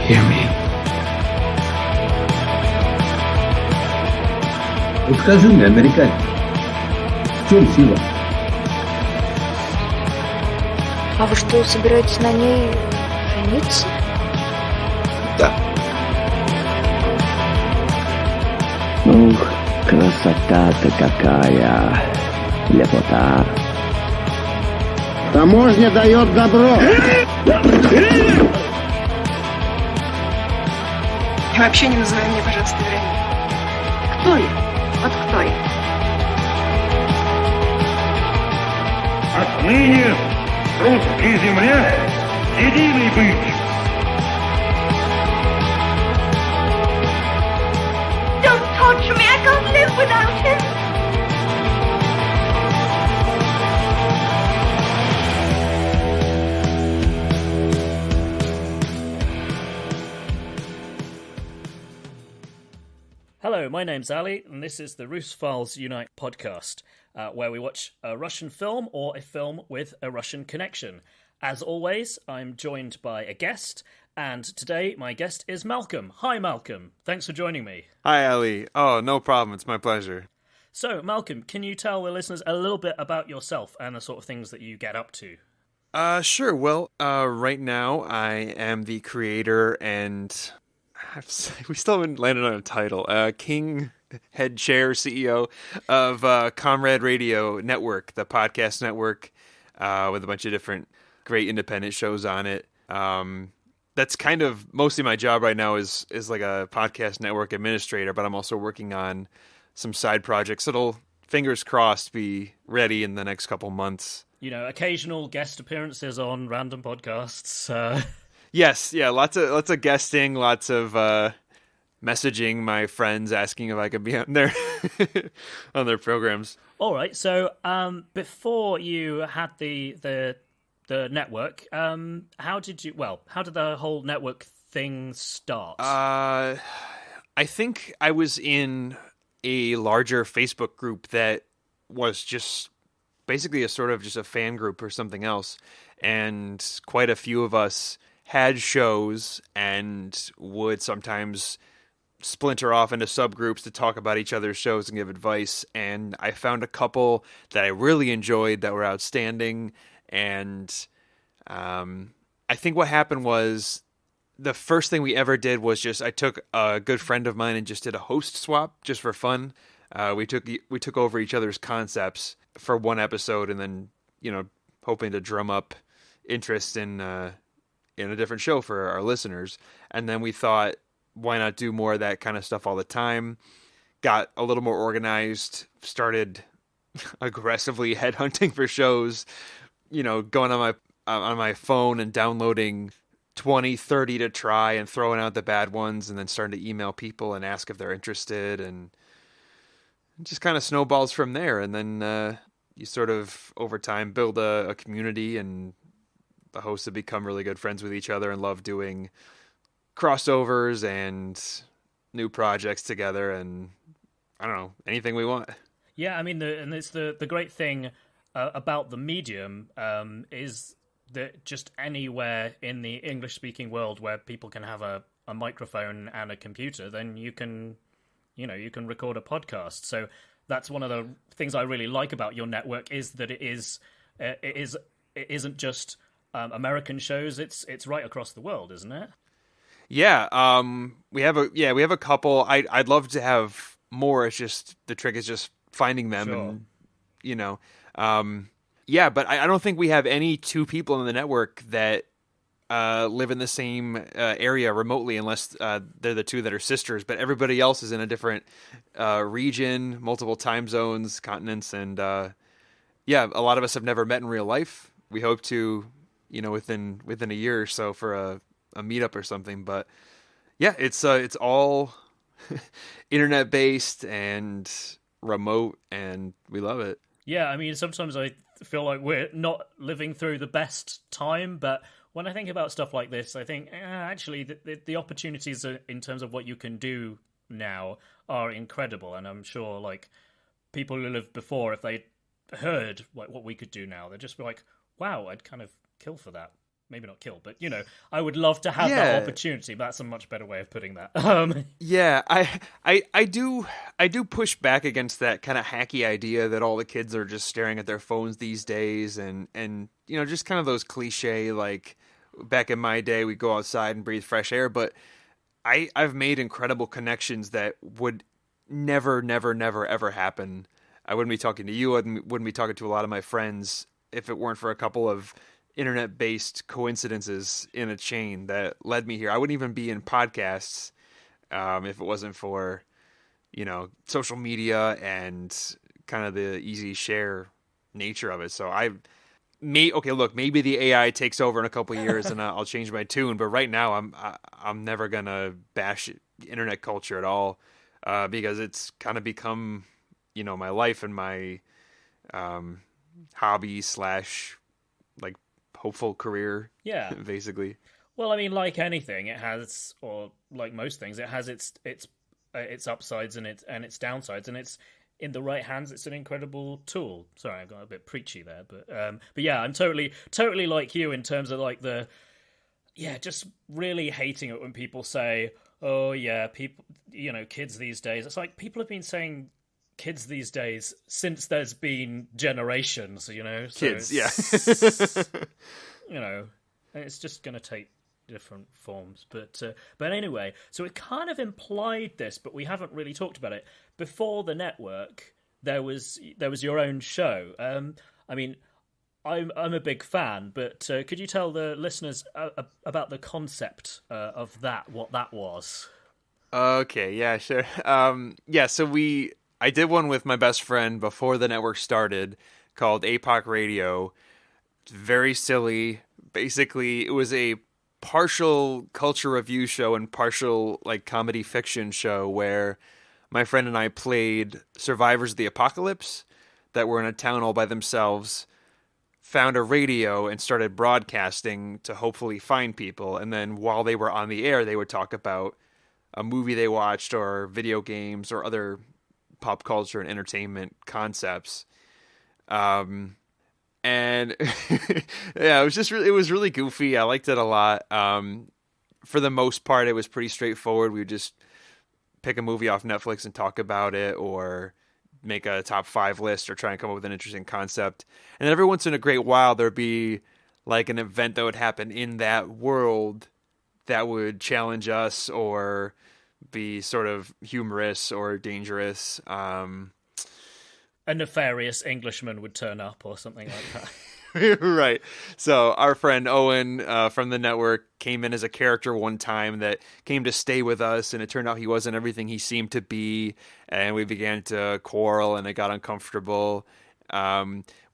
Hear me. Вот скажи мне, американец, в чем сила? А вы что, собираетесь на ней жениться? Да. Ух, красота-то какая, лепота. Таможня дает добро. И вообще не называй меня, пожалуйста, Вероникой. Кто я? Вот кто я? Отныне в русской земле единый быть. Don't torture me, I can't live without him. Hello, my name's Ali, and this is the Russophiles Unite podcast, where we watch a Russian film or a film with a Russian connection. As always, I'm joined by a guest, and today my guest is Malcolm. Hi, Malcolm. Thanks for joining me. Hi, Ali. Oh, no problem. It's my pleasure. So, Malcolm, can you tell the listeners a little bit about yourself and the sort of things that you get up to? Sure. Well, right now I am the creator and we still haven't landed on a title. King, head chair, CEO of Comrade Radio Network, the podcast network, with a bunch of different great independent shows on it. That's kind of mostly my job right now is like a podcast network administrator, but I'm also working on some side projects that'll, fingers crossed, be ready in the next couple months. You know, occasional guest appearances on random podcasts. Yes, yeah, lots of guesting, lots of messaging my friends asking if I could be on their on their programs. All right. So, before you had the network, how did the whole network thing start? I think I was in a larger Facebook group that was just basically a sort of just a fan group or something else, and quite a few of us had shows and would sometimes splinter off into subgroups to talk about each other's shows and give advice. And I found a couple that I really enjoyed that were outstanding. And I think what happened was the first thing we ever did was just I took a good friend of mine and just did a host swap just for fun. We took over each other's concepts for one episode, and then hoping to drum up interest in a different show for our listeners. And then we thought, why not do more of that kind of stuff all the time? Got a little more organized, started aggressively headhunting for shows, going on my phone and downloading 20, 30 to try and throwing out the bad ones, and then starting to email people and ask if they're interested, and it just kind of snowballs from there. And then you sort of over time build a community, and the hosts have become really good friends with each other and love doing crossovers and new projects together, and I don't know, anything we want. Yeah, I mean, and it's the great thing about the medium is that just anywhere in the English-speaking world where people can have a microphone and a computer, then you can record a podcast. So that's one of the things I really like about your network, is that it isn't just American shows. It's right across the world, isn't it? Yeah, we have a couple. I'd love to have more. It's just the trick is just finding them. Sure. And yeah, but I don't think we have any two people in the network that live in the same area remotely, unless they're the two that are sisters. But everybody else is in a different region, multiple time zones, continents, and yeah, a lot of us have never met in real life. We hope to, within a year or so for a meetup or something. But yeah, it's all internet based and remote, and we love it. Yeah, I mean, sometimes I feel like we're not living through the best time, but when I think about stuff like this, I think actually the opportunities in terms of what you can do now are incredible. And I'm sure like people who lived before, if they heard like what we could do now, they'd just be like, wow, I'd kind of kill for that. maybe not kill, but I would love to have that opportunity. But that's a much better way of putting that. Yeah, I do push back against that kind of hacky idea that all the kids are just staring at their phones these days, and just kind of those cliche, like back in my day we go outside and breathe fresh air. But I've made incredible connections that would never ever happen. I wouldn't be talking to you. I wouldn't be talking to a lot of my friends if it weren't for a couple of internet-based coincidences in a chain that led me here. I wouldn't even be in podcasts if it wasn't for, social media and kind of the easy share nature of it. So maybe the AI takes over in a couple of years and I'll change my tune. But right now, I'm never gonna bash internet culture at all because it's kind of become, my life and my hobby / like hopeful career. Yeah, basically. Well, I mean, like anything, it has, or like most things, it has its upsides and its downsides, and it's in the right hands, it's an incredible tool. Sorry, I got a bit preachy there, but yeah, I'm totally like you in terms of like just really hating it when people say, oh yeah, people, kids these days. It's like people have been saying kids these days since there's been generations, so kids, yeah. It's just going to take different forms, but anyway, so it kind of implied this, but we haven't really talked about it. Before the network, there was your own show. I mean, I'm a big fan, but could you tell the listeners about the concept of that, what that was? Okay, yeah, sure. So I did one with my best friend before the network started called APOC Radio. Very silly. Basically, it was a partial culture review show and partial like comedy fiction show where my friend and I played survivors of the apocalypse that were in a town all by themselves, found a radio and started broadcasting to hopefully find people. And then while they were on the air, they would talk about a movie they watched or video games or other pop culture and entertainment concepts. And yeah, it was really goofy. I liked it a lot. For the most part, it was pretty straightforward. We would just pick a movie off Netflix and talk about it, or make a top 5 list, or try and come up with an interesting concept. And then every once in a great while, there'd be like an event that would happen in that world that would challenge us or be sort of humorous or dangerous. A nefarious Englishman would turn up or something like that. Right. So our friend Owen from the network came in as a character one time that came to stay with us, and it turned out he wasn't everything he seemed to be, and we began to quarrel, and it got uncomfortable.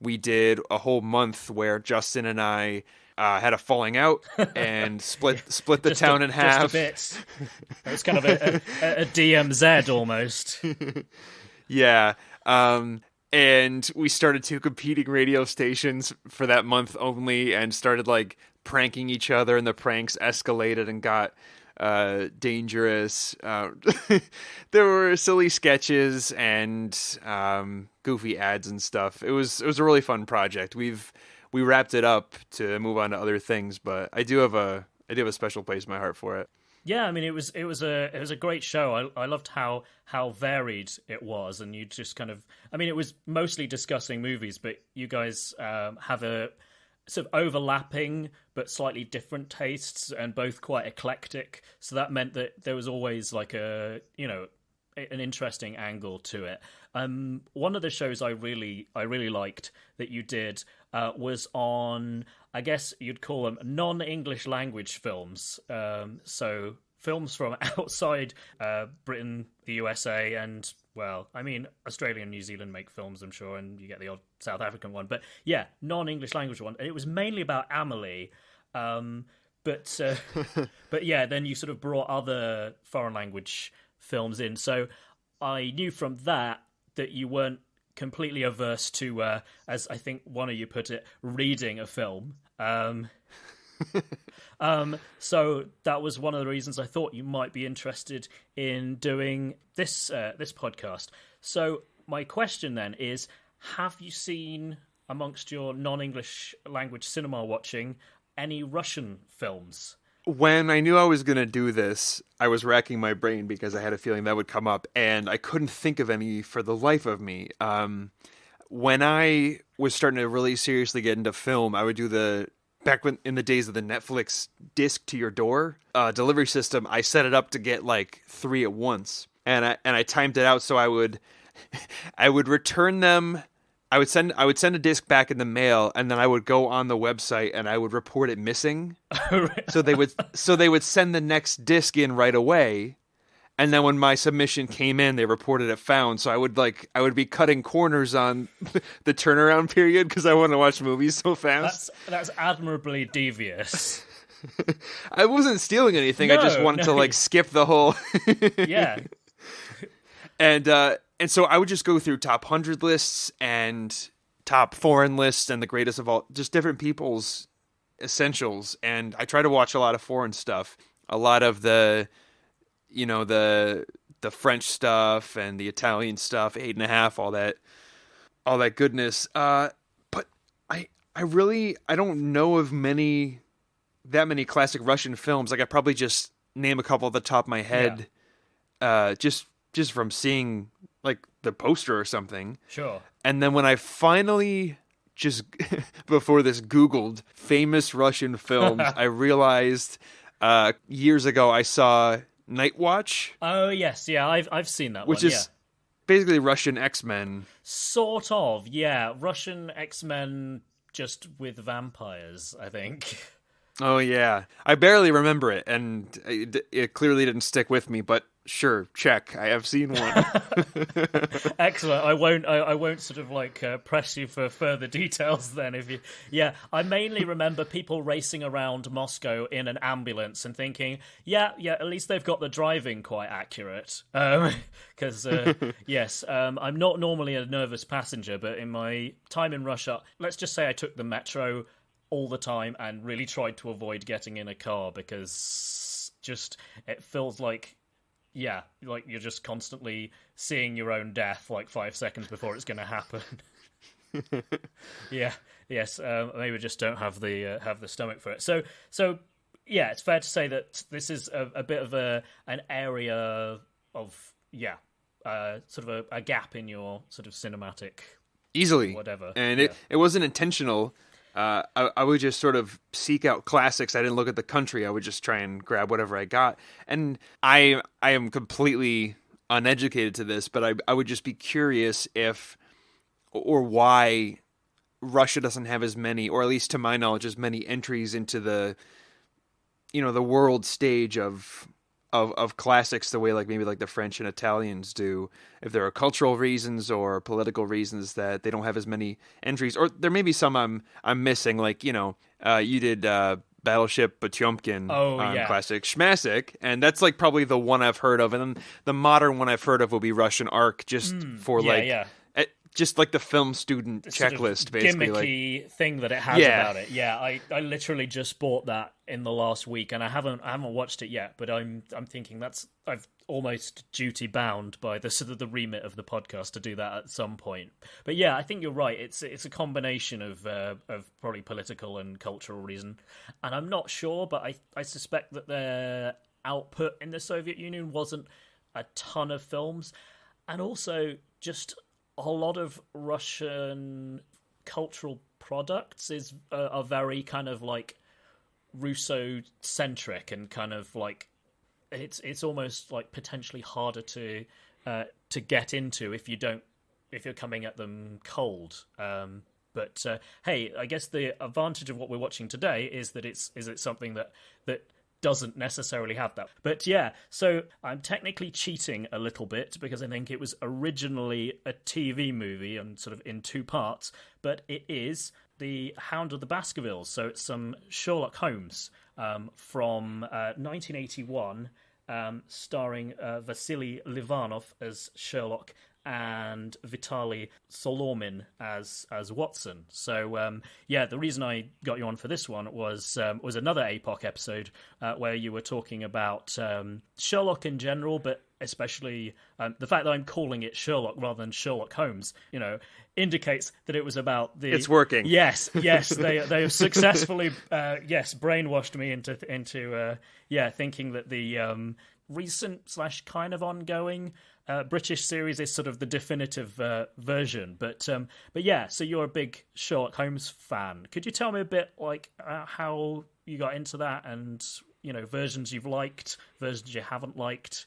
We did a whole month where Justin and I had a falling out and split the town in half. Just a bit. It was kind of a DMZ almost. Yeah. And we started 2 competing radio stations for that month only, and started like pranking each other, and the pranks escalated and got dangerous. There were silly sketches and goofy ads and stuff. It was a really fun project. We wrapped it up to move on to other things, but I do have a special place in my heart for it. Yeah, I mean, it was a great show. I loved how varied it was, and you just kind of, I mean, it was mostly discussing movies, but you guys have a sort of overlapping but slightly different tastes, and both quite eclectic. So that meant that there was always like an interesting angle to it. One of the shows I really liked that you did was on, I guess you'd call them non-English language films. So films from outside Britain, the USA, and, well, I mean, Australia and New Zealand make films, I'm sure, and you get the odd South African one. But yeah, non-English language one. And it was mainly about Amelie. But yeah, then you sort of brought other foreign language films in. So I knew from that you weren't completely averse to, as I think one of you put it, reading a film. So that was one of the reasons I thought you might be interested in doing this podcast. So my question then is, have you seen, amongst your non-English language cinema watching, any Russian films? When I knew I was going to do this, I was racking my brain because I had a feeling that would come up, and I couldn't think of any for the life of me. When I was starting to really seriously get into film, I would do back in the days of the Netflix disc to your door delivery system. I set it up to get like 3 at once, and I timed it out so I would return them. I would send a disc back in the mail, and then I would go on the website and I would report it missing. So they would send the next disc in right away, and then when my submission came in, they reported it found. So I would be cutting corners on the turnaround period because I want to watch movies so fast. That's admirably devious. I wasn't stealing anything. I just wanted to like skip the whole. Yeah. And so I would just go through top 100 lists and top foreign lists and the greatest of all, just different people's essentials. And I try to watch a lot of foreign stuff, a lot of the French stuff and the Italian stuff, 8.5, all that goodness. But I don't know of that many classic Russian films. Like I probably just name a couple at the top of my head, just from seeing like the poster or something. Sure. And then when I finally just before this Googled famous Russian films, I realized years ago I saw Night Watch. Oh yes, yeah, I've seen that which one. Is basically Russian X-Men. Sort of, yeah. Russian X-Men just with vampires, I think. Oh yeah, I barely remember it, and it clearly didn't stick with me. But sure, check. I have seen one. Excellent. I won't sort of like press you for further details. Then, if you, yeah, I mainly remember people racing around Moscow in an ambulance and thinking, yeah, at least they've got the driving quite accurate. Because yes, I'm not normally a nervous passenger, but in my time in Russia, let's just say I took the metro all the time and really tried to avoid getting in a car because just it feels like you're just constantly seeing your own death like 5 seconds before it's going to happen. Maybe we just don't have the stomach for it. So yeah, it's fair to say that this is a bit of an area of sort of a gap in your sort of cinematic easily whatever, and it wasn't intentional. I would just sort of seek out classics. I didn't look at the country. I would just try and grab whatever I got. And I am completely uneducated to this, but I would just be curious if or why Russia doesn't have as many, or at least to my knowledge, as many entries into the world stage of classics the way like maybe like the French and Italians do. If there are cultural reasons or political reasons that they don't have as many entries, or there may be some I'm missing, like you did Battleship Potemkin on Classic Schmassic, and that's like probably the one I've heard of, and then the modern one I've heard of will be Russian Ark, just for just like the film student checklist, basically, gimmicky thing that it has about it. Yeah, I literally just bought that in the last week, and I haven't watched it yet. But I'm thinking I've almost duty bound by the sort of the remit of the podcast to do that at some point. But yeah, I think you're right. It's a combination of probably political and cultural reason, and I'm not sure, but I suspect that their output in the Soviet Union wasn't a ton of films, and also just a lot of Russian cultural products are very kind of like Russo-centric and kind of like it's almost like potentially harder to get into if you're coming at them cold. But hey, I guess the advantage of what we're watching today is that it's something that doesn't necessarily have that. But yeah, so I'm technically cheating a little bit because I think it was originally a TV movie and sort of in 2 parts, but it is The Hound of the Baskervilles. So it's some Sherlock Holmes from 1981, starring Vasily Livanov as Sherlock and Vitaly Solomin as Watson. So the reason I got you on for this one was another APOC episode where you were talking about Sherlock in general, but especially the fact that I'm calling it Sherlock rather than Sherlock Holmes, indicates that it was about the... It's working. Yes, they have successfully brainwashed me into thinking that the recent / kind of ongoing British series is sort of the definitive version. But so you're a big Sherlock Holmes fan. Could you tell me a bit like how you got into that, and versions you've liked, versions you haven't liked?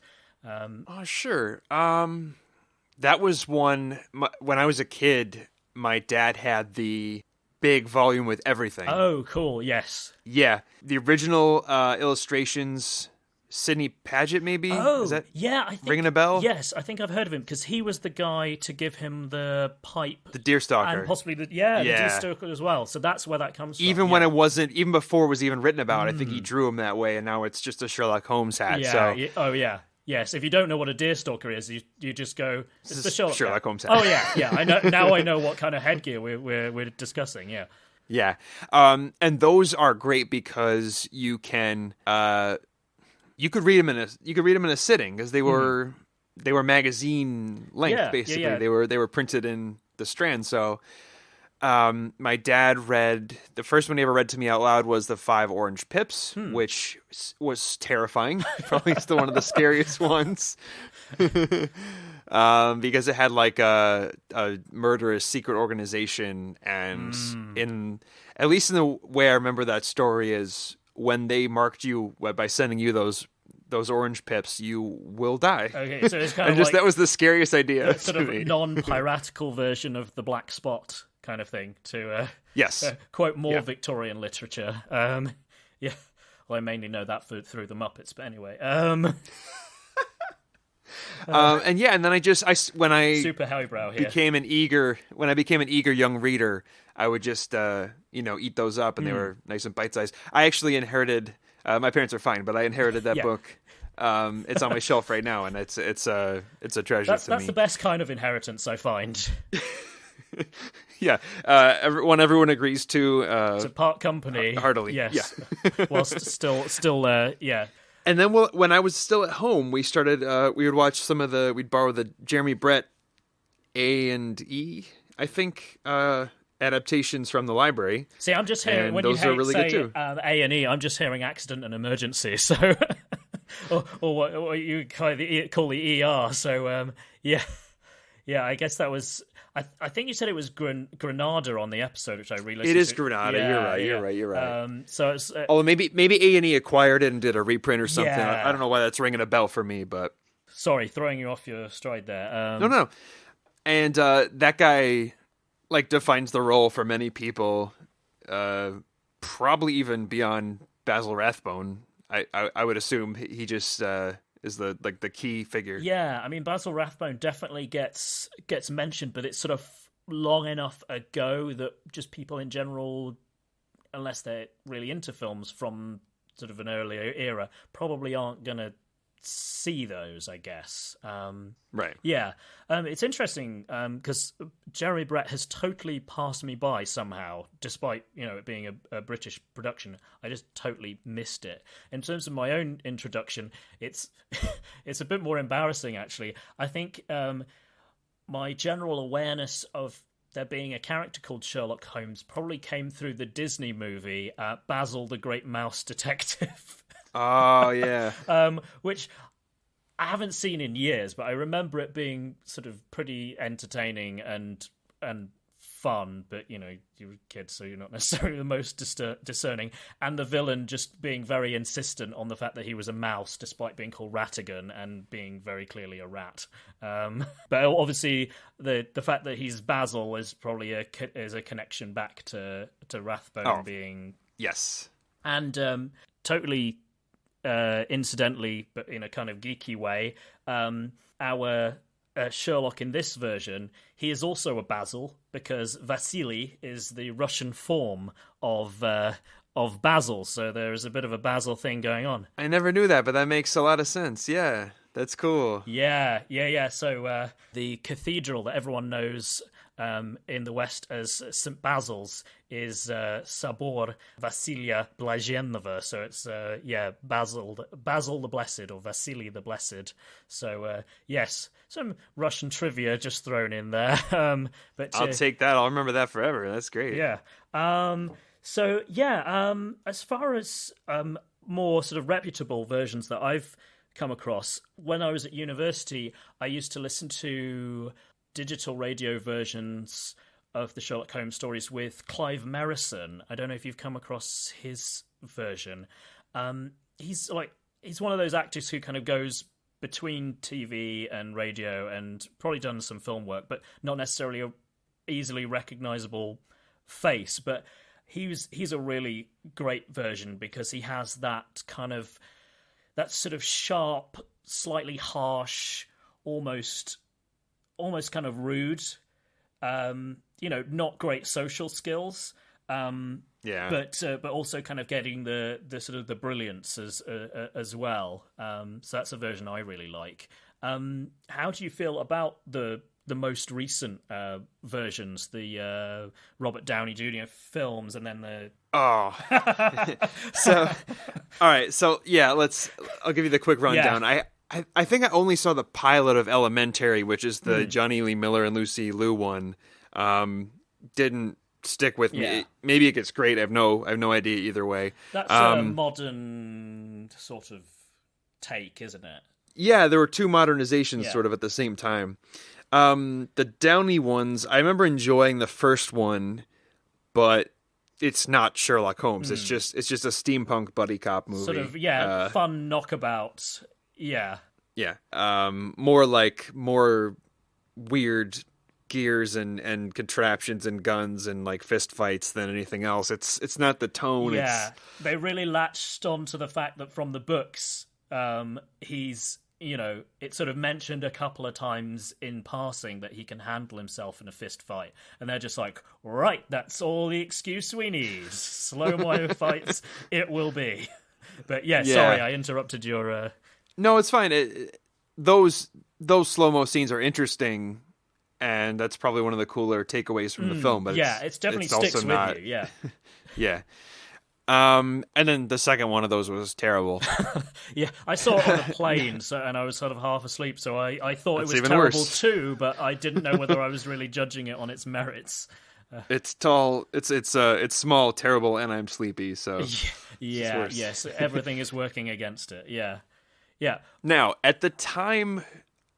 Sure. That was one when I was a kid. My dad had the big volume with everything. Oh, cool! Yes. Yeah, the original illustrations. Sidney Paget, maybe? Oh, is that I think, ringing a bell? Yes, I think I've heard of him because he was the guy to give him the pipe, the deerstalker, and possibly the deerstalker as well. So that's where that comes from. Even when it wasn't, even before it was even written about, I think he drew him that way, and now it's just a Sherlock Holmes hat. Yeah. So. Oh yeah. Yes, if you don't know what a deerstalker is, you just go, it's the Sherlock Holmes hat. Oh yeah. I know now. I know what kind of headgear we're discussing. Yeah. Yeah, and those are great because you can you could read them in a sitting because they were magazine length basically. Yeah. They were printed in the Strand. So my dad read the first one he ever read to me out loud was The Five Orange Pips, which was terrifying. Probably still one of the scariest ones. Because it had like a murderous secret organization, and at least in the way I remember that story is when they marked you by sending you those orange pips, you will die. Okay, so it's kind of that was the scariest idea. Sort of non-piratical version of the Black Spot kind of thing. To quote more Victorian literature. Well, I mainly know that through the Muppets, but anyway. And then when I super highbrow here. became an eager young reader, I would just eat those up, and they were nice and bite sized. I actually inherited. My parents are fine, but I inherited that book. It's on my shelf right now, and it's a treasure to me. That's the best kind of inheritance, I find. Yeah, everyone agrees to. To part company heartily. Yes. Yeah. Whilst still. And then when I was still at home, we started. We would watch we'd borrow the Jeremy Brett A&E, I think, adaptations from the library. See, I'm just hearing when those you are really good too. A&E. I'm just hearing accident and emergency. So, or what you call the ER. So, I guess that was. I think you said it was Granada on the episode, which I re-listened to. It is Granada. You're right. So it's maybe A&E acquired it and did a reprint or something. Yeah. I don't know why that's ringing a bell for me, but sorry, throwing you off your stride there. No. And that guy defines the role for many people, probably even beyond Basil Rathbone. I would assume he just is the key figure. Yeah, I mean Basil Rathbone definitely gets mentioned, but it's sort of long enough ago that just people in general, unless they're really into films from sort of an earlier era, probably aren't gonna see those, I guess. Right. Yeah. It's interesting because Jeremy Brett has totally passed me by somehow, despite it being a British production. I just totally missed it. In terms of my own introduction, it's a bit more embarrassing, actually. I think my general awareness of there being a character called Sherlock Holmes probably came through the Disney movie Basil the Great Mouse Detective. Oh, yeah. Which I haven't seen in years, but I remember it being sort of pretty entertaining and fun, but you're kids, so you're not necessarily the most discerning. And the villain just being very insistent on the fact that he was a mouse, despite being called Ratigan and being very clearly a rat. But obviously, the fact that he's Basil is probably a connection back to Rathbone being yes, and totally. Incidentally, but in a kind of geeky way, our Sherlock in this version, he is also a Basil because Vasily is the Russian form of Basil. So there is a bit of a Basil thing going on. I never knew that, but that makes a lot of sense. Yeah. That's cool. Yeah. So the cathedral that everyone knows in the West as St. Basil's is Sabor Vasilia Blazhenova. So it's Basil the Blessed, or Vasily the Blessed. So yes, some Russian trivia just thrown in there. But I'll take that. I'll remember that forever. That's great. Yeah. As far as more sort of reputable versions that I've come across, when I was at university, I used to listen to digital radio versions of the Sherlock Holmes stories with Clive Merrison. I don't know if you've come across his version. He's one of those actors who kind of goes between TV and radio, and probably done some film work, but not necessarily a easily recognizable face. But he's a really great version because he has that sort of sharp, slightly harsh, almost kind of rude, not great social skills. But also kind of getting the sort of the brilliance as well. So that's a version I really like. How do you feel about the most recent versions, the Robert Downey Jr. films, and then the So all right, so yeah, I'll give you the quick rundown. I think I only saw the pilot of Elementary, which is the Johnny Lee Miller and Lucy Liu one. Didn't stick with me. Maybe it gets great. I have no idea either way. That's a modern sort of take, isn't it? Yeah, there were two modernizations sort of at the same time. The Downey ones, I remember enjoying the first one, but it's not Sherlock Holmes. It's just a steampunk buddy cop movie. Sort of, fun knockabout. Yeah. Yeah. More weird gears and contraptions and guns and like fist fights than anything else. It's not the tone. Yeah. They really latched on to the fact that from the books, he's, it's sort of mentioned a couple of times in passing that he can handle himself in a fist fight. And they're just like, right, that's all the excuse we need. Slow-mo fights, it will be. But sorry, I interrupted your... No, it's fine. Those slow-mo scenes are interesting, and that's probably one of the cooler takeaways from the film. But it definitely sticks with you. Yeah, yeah. And then the second one of those was terrible. Yeah, I saw it on a plane, and I was sort of half asleep, so I thought That's it was even terrible worse. too, but I didn't know whether I was really judging it on its merits. It's tall. It's small, terrible, and I'm sleepy. So yes, everything is working against it. Yeah. Now, at the time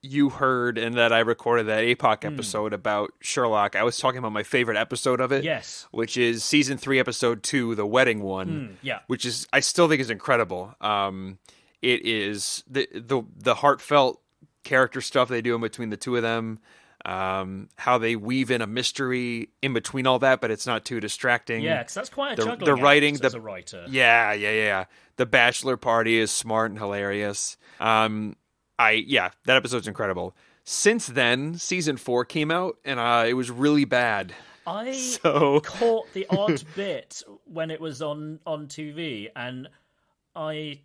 you heard and that I recorded that APOC episode about Sherlock, I was talking about my favorite episode of it. Yes. Which is season 3, episode 2, the wedding one. Which is, I still think is incredible. It is the heartfelt character stuff they do in between the two of them. How they weave in a mystery in between all that, but it's not too distracting. Yeah, because that's quite a juggling the writing, act as a writer. Yeah. The bachelor party is smart and hilarious. That episode's incredible. Since then, season 4 came out, and it was really bad. I caught the odd bit when it was on TV, and I'd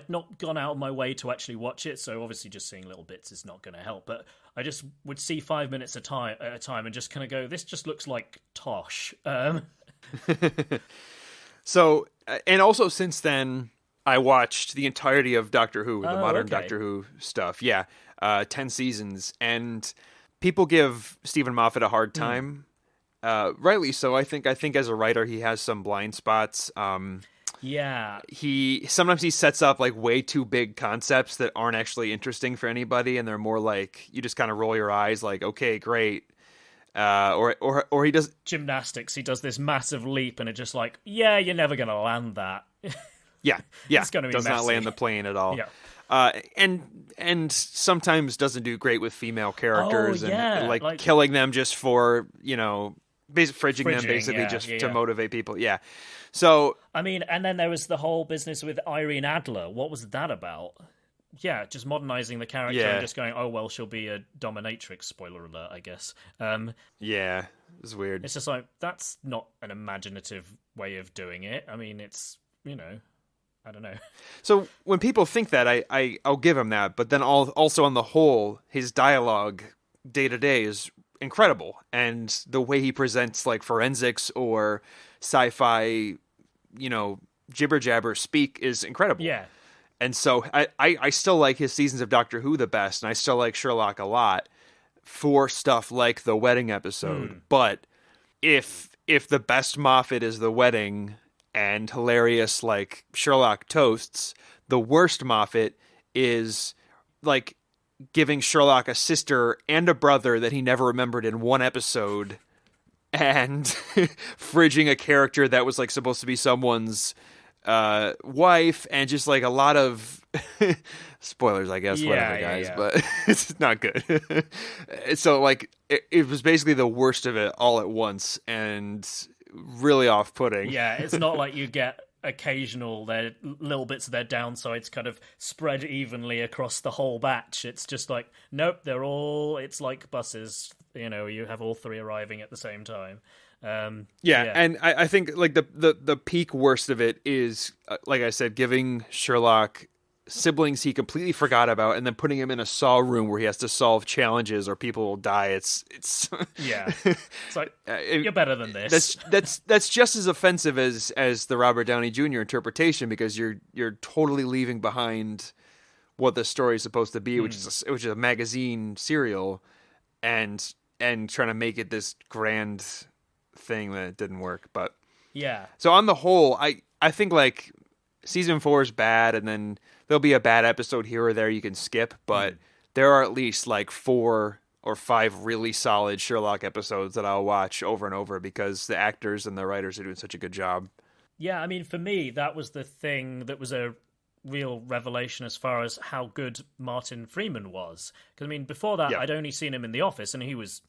not gone out of my way to actually watch it, so obviously just seeing little bits is not going to help, but I just would see 5 minutes at a time and just kind of go, this just looks like Tosh. So, and also since then, I watched the entirety of Doctor Who, the modern Doctor Who stuff. 10 seasons, and people give Stephen Moffat a hard time. Rightly so. I think as a writer, he has some blind spots. He sometimes sets up like way too big concepts that aren't actually interesting for anybody, and they're more like you just kind of roll your eyes, like, okay, great. Or he does gymnastics. He does this massive leap, and it's just like, you're never going to land that. Yeah. It's going to be does messy. not land the plane at all. Yeah. And sometimes doesn't do great with female characters and like killing them just for fridging them basically to motivate people. Yeah. So I mean, and then there was the whole business with Irene Adler. What was that about? Yeah, just modernizing the character and just going, oh well, she'll be a dominatrix. Spoiler alert, I guess. Yeah, it's weird. It's just like that's not an imaginative way of doing it. I mean, it's I don't know. So when people think that, I'll give him that. But then also on the whole, his dialogue day to day is incredible, and the way he presents like forensics or sci-fi, jibber jabber speak is incredible. Yeah. And so I still like his seasons of Doctor Who the best, and I still like Sherlock a lot for stuff like the wedding episode. But if the best Moffat is the wedding and hilarious like Sherlock toasts, the worst Moffat is like giving Sherlock a sister and a brother that he never remembered in one episode, and fridging a character that was like supposed to be someone's wife, and just like a lot of spoilers, I guess, whatever, guys, but it's not good. So like it was basically the worst of it all at once, and really off-putting. Yeah, it's not like you get occasional little bits of their downsides kind of spread evenly across the whole batch. It's just like, nope, it's like buses, you have all three arriving at the same time. And I think like the peak worst of it is, like I said, giving Sherlock siblings he completely forgot about, and then putting him in a Saw room where he has to solve challenges or people will die. It's yeah. It's like, you're better than this. That's just as offensive as the Robert Downey Jr. interpretation, because you're totally leaving behind what the story is supposed to be, which is a magazine serial, and trying to make it this grand thing that it didn't work. But yeah. So on the whole, I think like season 4 is bad, and then there'll be a bad episode here or there you can skip, but there are at least like 4 or 5 really solid Sherlock episodes that I'll watch over and over because the actors and the writers are doing such a good job. Yeah, I mean, for me, that was the thing that was a real revelation as far as how good Martin Freeman was. Because, I mean, before that, I'd only seen him in The Office, and he was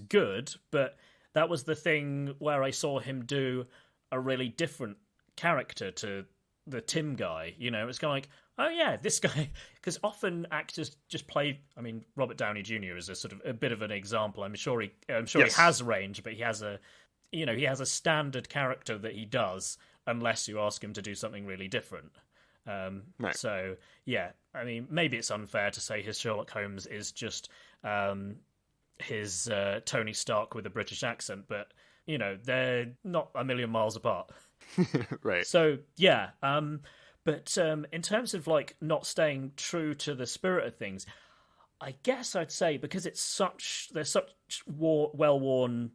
good, but that was the thing where I saw him do a really different character to the Tim guy. It's kind of like, oh yeah, this guy, because often actors just play. I mean, Robert Downey Jr. is a sort of a bit of an example. I'm sure he has range, but he has a standard character that he does unless you ask him to do something really different. Right. So yeah, I mean, maybe it's unfair to say his Sherlock Holmes is just his Tony Stark with a British accent, but they're not a million miles apart. Right. So yeah, but in terms of like not staying true to the spirit of things, I guess I'd say because they're such well-worn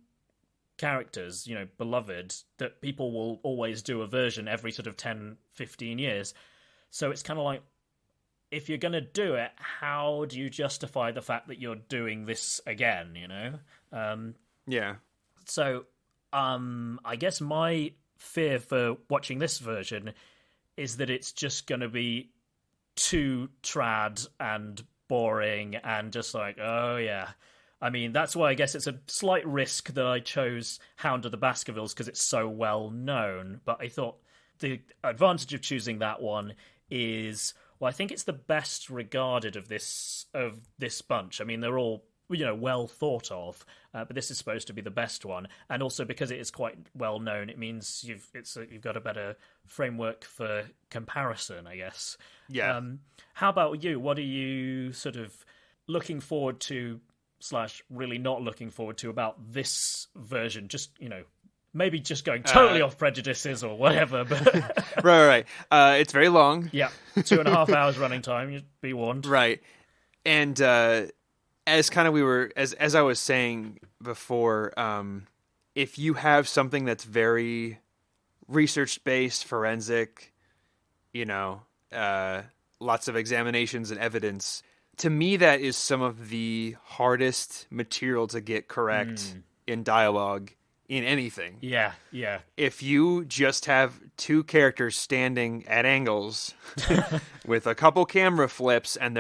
characters, beloved, that people will always do a version every sort of 10, 15 years. So it's kind of like, if you're going to do it, how do you justify the fact that you're doing this again, Yeah. So I guess my fear for watching this version is that it's just going to be too trad and boring and just like, oh yeah. I mean, that's why I guess it's a slight risk that I chose Hound of the Baskervilles, because it's so well known. But I thought the advantage of choosing that one is, well, I think it's the best regarded of this bunch. I mean, they're all well thought of, but this is supposed to be the best one, and also because it is quite well known, it means you've got a better framework for comparison, I guess. Yeah. How about you? What are you sort of looking forward to / really not looking forward to about this version? Just maybe just going totally off prejudices or whatever. But right. It's very long. Yeah, 2.5 hours running time. You'd be warned. Right, and as kind of as I was saying before, if you have something that's very research based, forensic, lots of examinations and evidence, to me that is some of the hardest material to get correct in dialogue in anything. Yeah. If you just have 2 characters standing at angles with a couple camera flips, and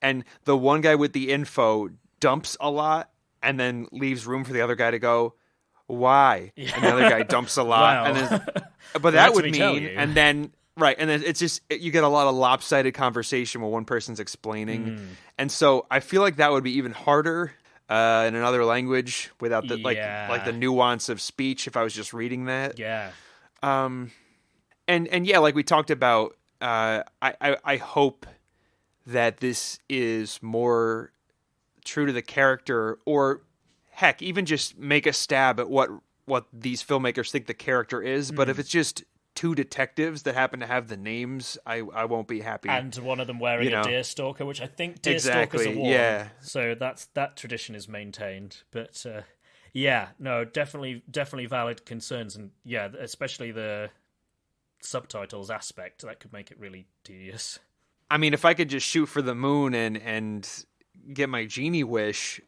and the one guy with the info dumps a lot and then leaves room for the other guy to go, why? Yeah. And the other guy dumps a lot. Wow. And then, but that would mean, and then it's just, you get a lot of lopsided conversation where one person's explaining. And so I feel like that would be even harder in another language without the like the nuance of speech if I was just reading that. Yeah. and yeah, like we talked about, I hope that this is more true to the character, or heck, even just make a stab at what these filmmakers think the character is. But if it's just two detectives that happen to have the names, I won't be happy. And one of them wearing a deerstalker, which I think deerstalkers are worn. Yeah. So that tradition is maintained. But yeah, no, definitely valid concerns, and yeah, especially the subtitles aspect that could make it really tedious. I mean, if I could just shoot for the moon and get my genie wish,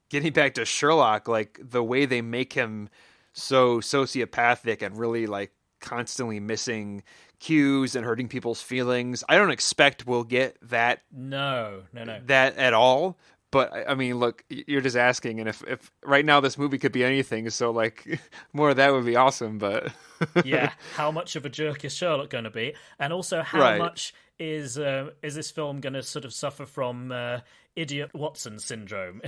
getting back to Sherlock, like the way they make him so sociopathic and really like constantly missing cues and hurting people's feelings, I don't expect we'll get that. No. That at all. But I mean, look, you're just asking, and if right now this movie could be anything, so like more of that would be awesome. But yeah, how much of a jerk is Sherlock going to be, and also how much is this film going to sort of suffer from idiot Watson syndrome?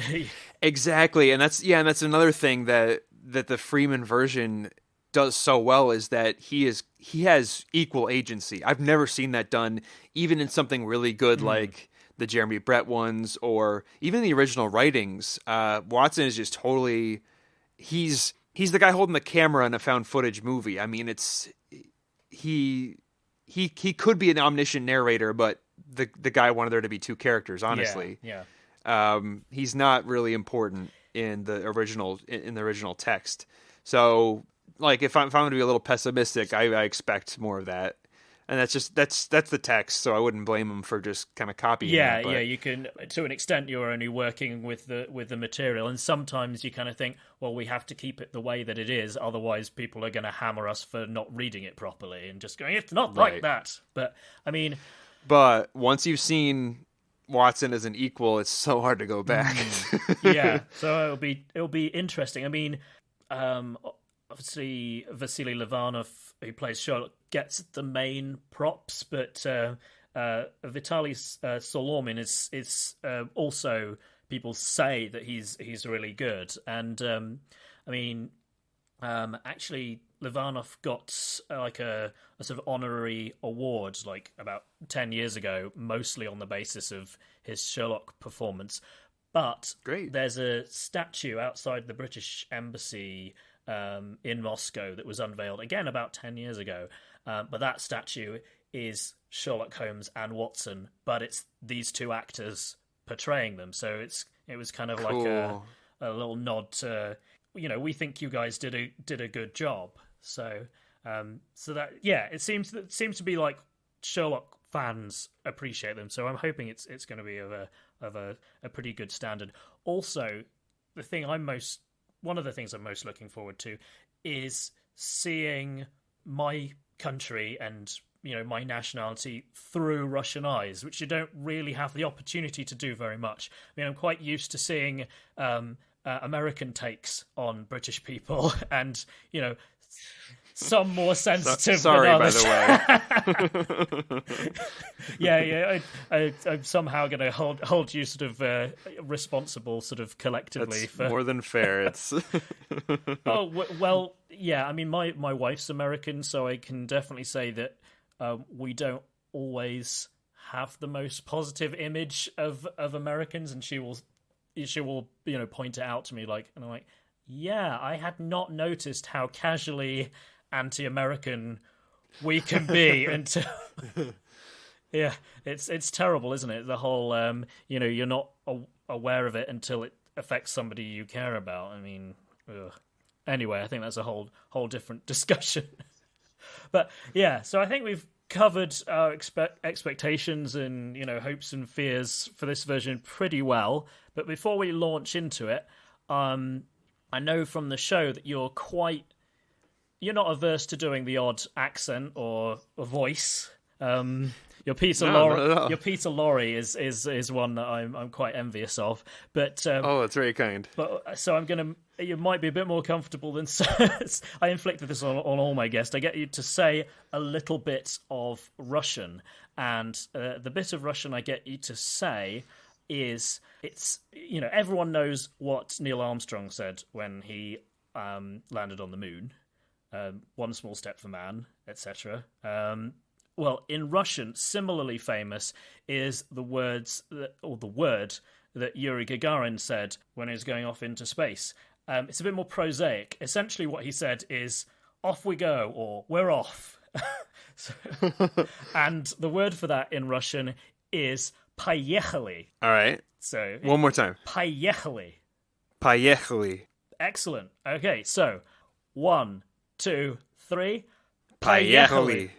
Exactly, and that's another thing that the Freeman version does so well, is that he has equal agency. I've never seen that done, even in something really good like the Jeremy Brett ones, or even the original writings. Watson is just totally, he's the guy holding the camera in a found footage movie. I mean, he could be an omniscient narrator, but the guy wanted there to be two characters, honestly. Yeah. He's not really important in the original text. So like if I'm going to be a little pessimistic, I expect more of that. And that's the text, so I wouldn't blame him for just kind of copying. Yeah, it, but... yeah, you can, to an extent, you're only working with the material, and sometimes you kind of think, well, we have to keep it the way that it is, otherwise people are going to hammer us for not reading it properly and just going, it's not like that. But I mean, once you've seen Watson as an equal, it's so hard to go back. Yeah, so it'll be interesting. I mean, obviously Vasily Livanov, who plays Sherlock, gets the main props, but Vitaly Solomin is also, people say that he's really good. And I mean, actually Livanov got like a sort of honorary award like about 10 years ago, mostly on the basis of his Sherlock performance. But there's a statue outside the British Embassy in Moscow that was unveiled again about 10 years ago, but that statue is Sherlock Holmes and Watson, but it's these two actors portraying them, so it was kind of cool. Like a little nod to, we think you guys did a good job. So that, yeah, it seems to be like Sherlock fans appreciate them, so I'm hoping it's going to be of a pretty good standard. Also, one of the things I'm most looking forward to is seeing my country and my nationality through Russian eyes, which you don't really have the opportunity to do very much. I mean, I'm quite used to seeing American takes on British people, and some more sensitive sorry, than others. by the way. Yeah. I'm somehow going to hold you sort of responsible, sort of collectively. That's for more than fair. It's oh well, yeah. I mean, my wife's American, so I can definitely say that we don't always have the most positive image of Americans, and she will point it out to me, like, and I'm like, yeah, I had not noticed how casually anti-American we can be until yeah, it's terrible, isn't it? The whole you're not aware of it until it affects somebody you care about. I mean, anyway, I think that's a whole different discussion. But yeah, so I think we've covered our expectations and hopes and fears for this version pretty well. But before we launch into it, I know from the show that you're not averse to doing the odd accent or a voice. Your Peter Lorre is one that I'm quite envious of. But that's very kind. But so you might be a bit more comfortable than I inflicted this on all my guests. I get you to say a little bit of Russian, and the bit of Russian I get you to say is, it's everyone knows what Neil Armstrong said when he landed on the moon. One Small Step for Man, etc. Well, in Russian, similarly famous is the word that Yuri Gagarin said when he was going off into space. It's a bit more prosaic. Essentially what he said is, off we go, or we're off. And the word for that in Russian is поехали. All right. So one more time. Поехали. Поехали. Excellent. Okay, so 1, 2, 3. Поехали.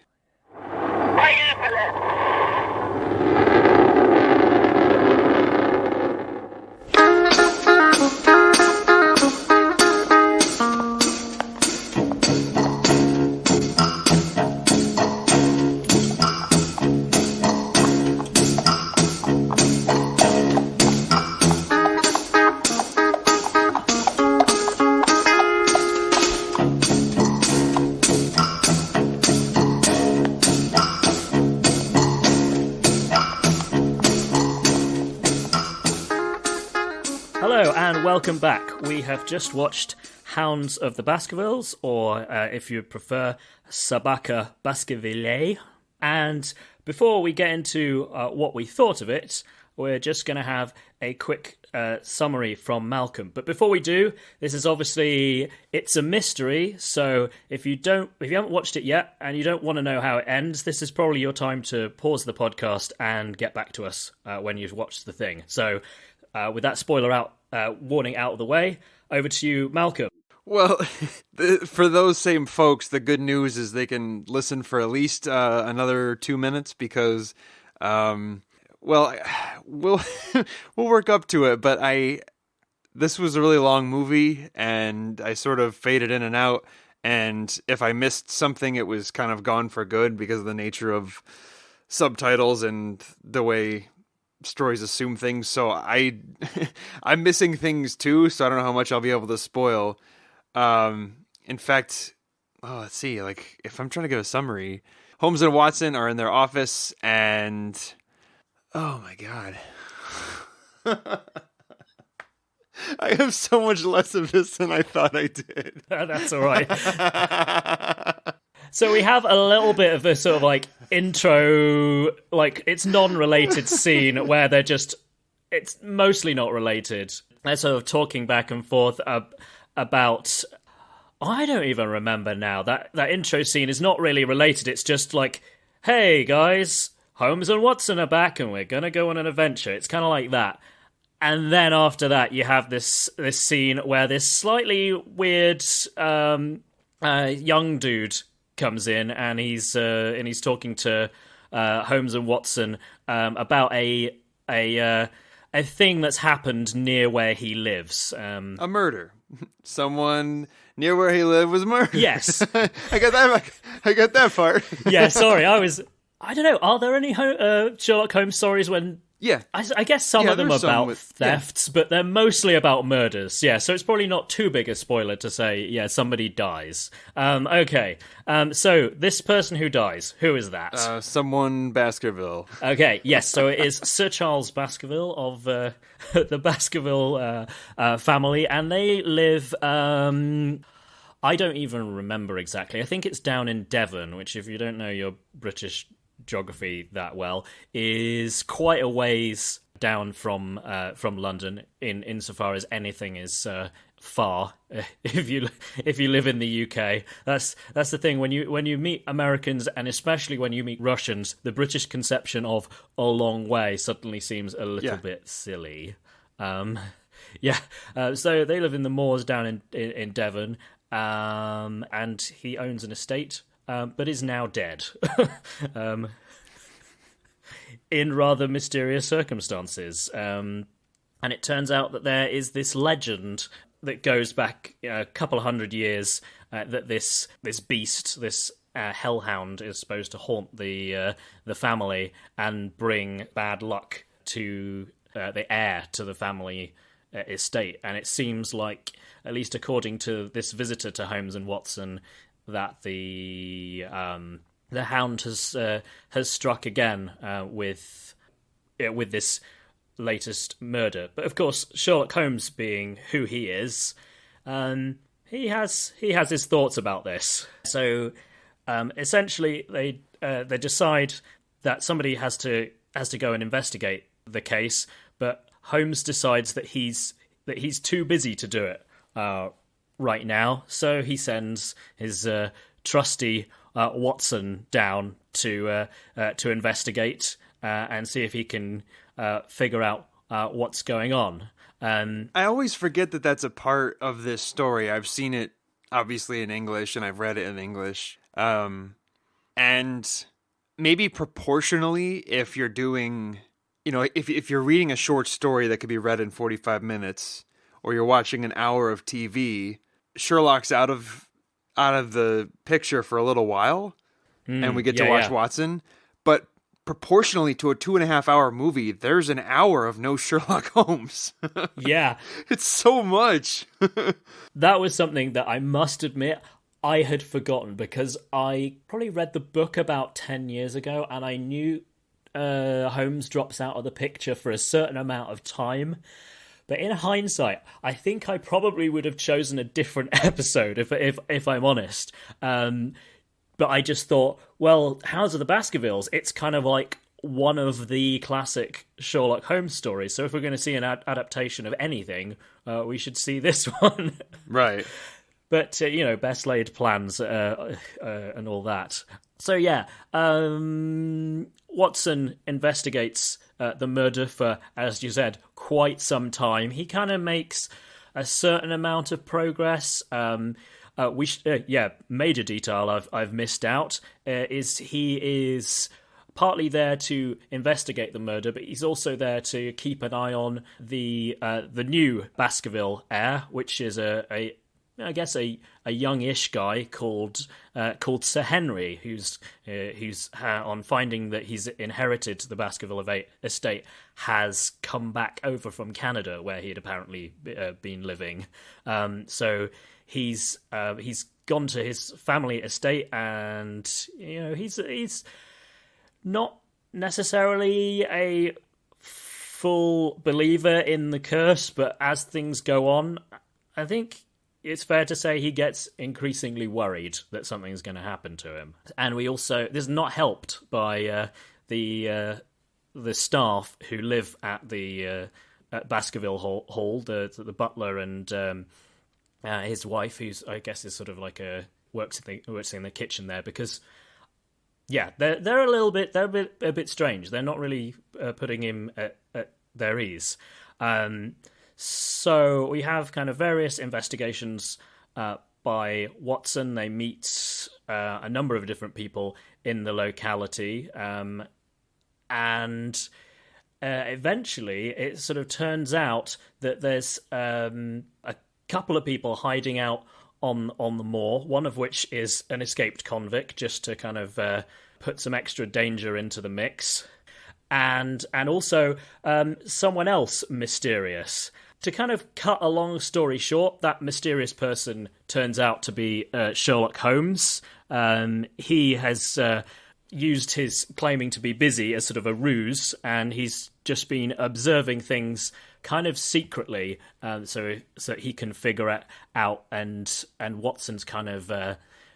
Welcome back. We have just watched Hounds of the Baskervilles, or if you prefer, Sabaka Baskervilles. And before we get into what we thought of it, we're just going to have a quick summary from Malcolm. But before we do, this is obviously, it's a mystery, so if you haven't watched it yet and you don't want to know how it ends, this is probably your time to pause the podcast and get back to us when you've watched the thing. So with that spoiler warning out of the way, over to you, Malcolm. Well, for those same folks, the good news is they can listen for at least another 2 minutes because, we'll work up to it. But this was a really long movie, and I sort of faded in and out. And if I missed something, it was kind of gone for good because of the nature of subtitles and the way stories assume things. So I'm missing things too, so I don't know how much I'll be able to spoil. In fact, let's see, like, if I'm trying to give a summary, Holmes and Watson are in their office, and oh my god. I have so much less of this than I thought I did. That's all right. So we have a little bit of a sort of like intro, like it's non-related scene where it's mostly not related. They're sort of talking back and forth about, I don't even remember now. That intro scene is not really related. It's just like, hey guys, Holmes and Watson are back and we're going to go on an adventure. It's kind of like that. And then after that, you have this scene where this slightly weird young dude comes in, and he's talking to Holmes and Watson about a thing that's happened near where he lives. A murder. Someone near where he lived was murdered. Yes, I got that part. Yeah, sorry, I don't know. Are there any Sherlock Holmes stories when? Yeah. I guess some of them are about thefts, but they're mostly about murders. Yeah, so it's probably not too big a spoiler to say, yeah, somebody dies. Okay, so this person who dies, who is that? Someone Baskerville. Okay, yes, so it is Sir Charles Baskerville of the Baskerville family, and they live... I don't even remember exactly. I think it's down in Devon, which, if you don't know your British geography that well, is quite a ways down from London insofar as anything is far. If you live in the UK, that's the thing. When you meet Americans, and especially when you meet Russians, the British conception of a long way suddenly seems a little bit silly. So they live in the moors down in Devon, and he owns an estate. But is now dead in rather mysterious circumstances. And it turns out that there is this legend that goes back a couple of 100 years that this beast, this hellhound, is supposed to haunt the family and bring bad luck to the heir to the family estate. And it seems like, at least according to this visitor to Holmes and Watson, that the Hound has struck again with this latest murder. But of course, Sherlock Holmes, being who he is, he has his thoughts about this. So essentially, they decide that somebody has to go and investigate the case, but Holmes decides that he's too busy to do it right now. So he sends his trusty Watson down to investigate and see if he can figure out what's going on. I always forget that that's a part of this story. I've seen it obviously in English, and I've read it in English. And maybe proportionally, if you're doing, if you're reading a short story that could be read in 45 minutes, or you're watching an hour of TV, Sherlock's out of the picture for a little while, and we get to watch Watson. But proportionally to a 2.5-hour movie, there's an hour of no Sherlock Holmes. Yeah. It's so much. That was something that I must admit I had forgotten, because I probably read the book about 10 years ago, and I knew Holmes drops out of the picture for a certain amount of time. But in hindsight, I think I probably would have chosen a different episode if I'm honest. But I just thought, well, Hounds of the Baskervilles, it's kind of like one of the classic Sherlock Holmes stories. So if we're going to see an adaptation of anything, we should see this one. Right. But, best laid plans and all that. So, yeah, Watson investigates the murder for, as you said, quite some time. He kind of makes a certain amount of progress. Major detail I've missed out is he is partly there to investigate the murder, but he's also there to keep an eye on the new Baskerville heir, which is a youngish guy called Sir Henry, who's on finding that he's inherited the Baskerville estate, has come back over from Canada, where he had apparently been living. So he's gone to his family estate, and he's not necessarily a full believer in the curse, but as things go on, I think it's fair to say he gets increasingly worried that something's going to happen to him. And this is not helped by the staff who live at the at Baskerville Hall, the butler and his wife, who's I guess is sort of like works in the kitchen there, because they're a bit strange. They're not really putting him at their ease. So we have kind of various investigations by Watson. They meet a number of different people in the locality, and eventually it sort of turns out that there's a couple of people hiding out on the moor, one of which is an escaped convict, just to kind of put some extra danger into the mix, and also someone else mysterious. To kind of cut a long story short, that mysterious person turns out to be Sherlock Holmes. He has used his claiming to be busy as sort of a ruse, and he's just been observing things kind of secretly, so he can figure it out. And Watson's kind of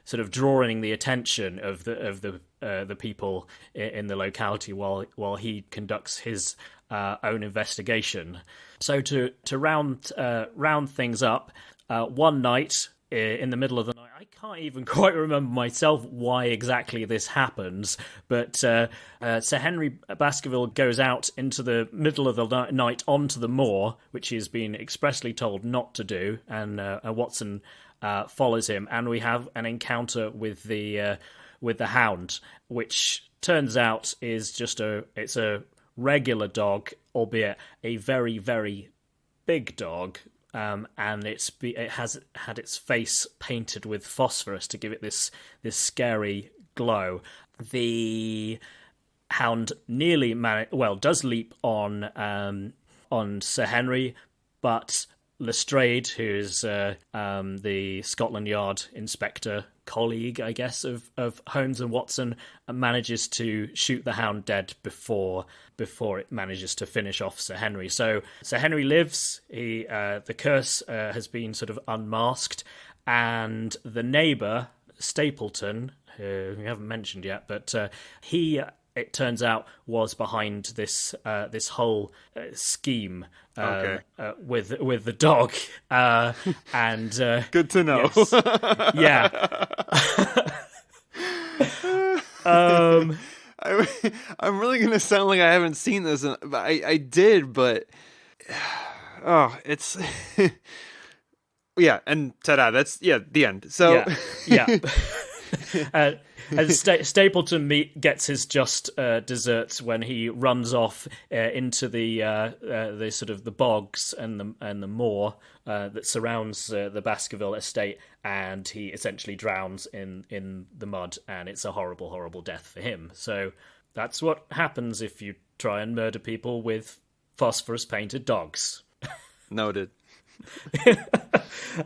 sort of drawing the attention of the people in the locality while he conducts his own investigation. So to round things up, one night in the middle of the night, I can't even quite remember myself why exactly this happens, but Sir Henry Baskerville goes out into the middle of the night onto the moor, which he's been expressly told not to do, and Watson follows him, and we have an encounter with the Hound, which turns out is just a regular dog, albeit a very, very big dog, and it has had its face painted with phosphorus to give it this scary glow. The Hound nearly does leap on Sir Henry, but Lestrade, who's the Scotland Yard inspector colleague, I guess, of Holmes and Watson, manages to shoot the Hound dead before it manages to finish off Sir Henry. So Sir Henry lives. The curse has been sort of unmasked, and the neighbour Stapleton, who we haven't mentioned yet, but he, it turns out, was behind this whole scheme with the dog. And good to know. Yes. Yeah. I'm really gonna sound like I haven't seen this, but I did, but it's yeah, and ta-da! That's the end. So yeah. And Stapleton gets his just desserts when he runs off into the sort of the bogs and the moor that surrounds the Baskerville estate, and he essentially drowns in the mud, and it's a horrible, horrible death for him. So that's what happens if you try and murder people with phosphorus painted dogs. Noted.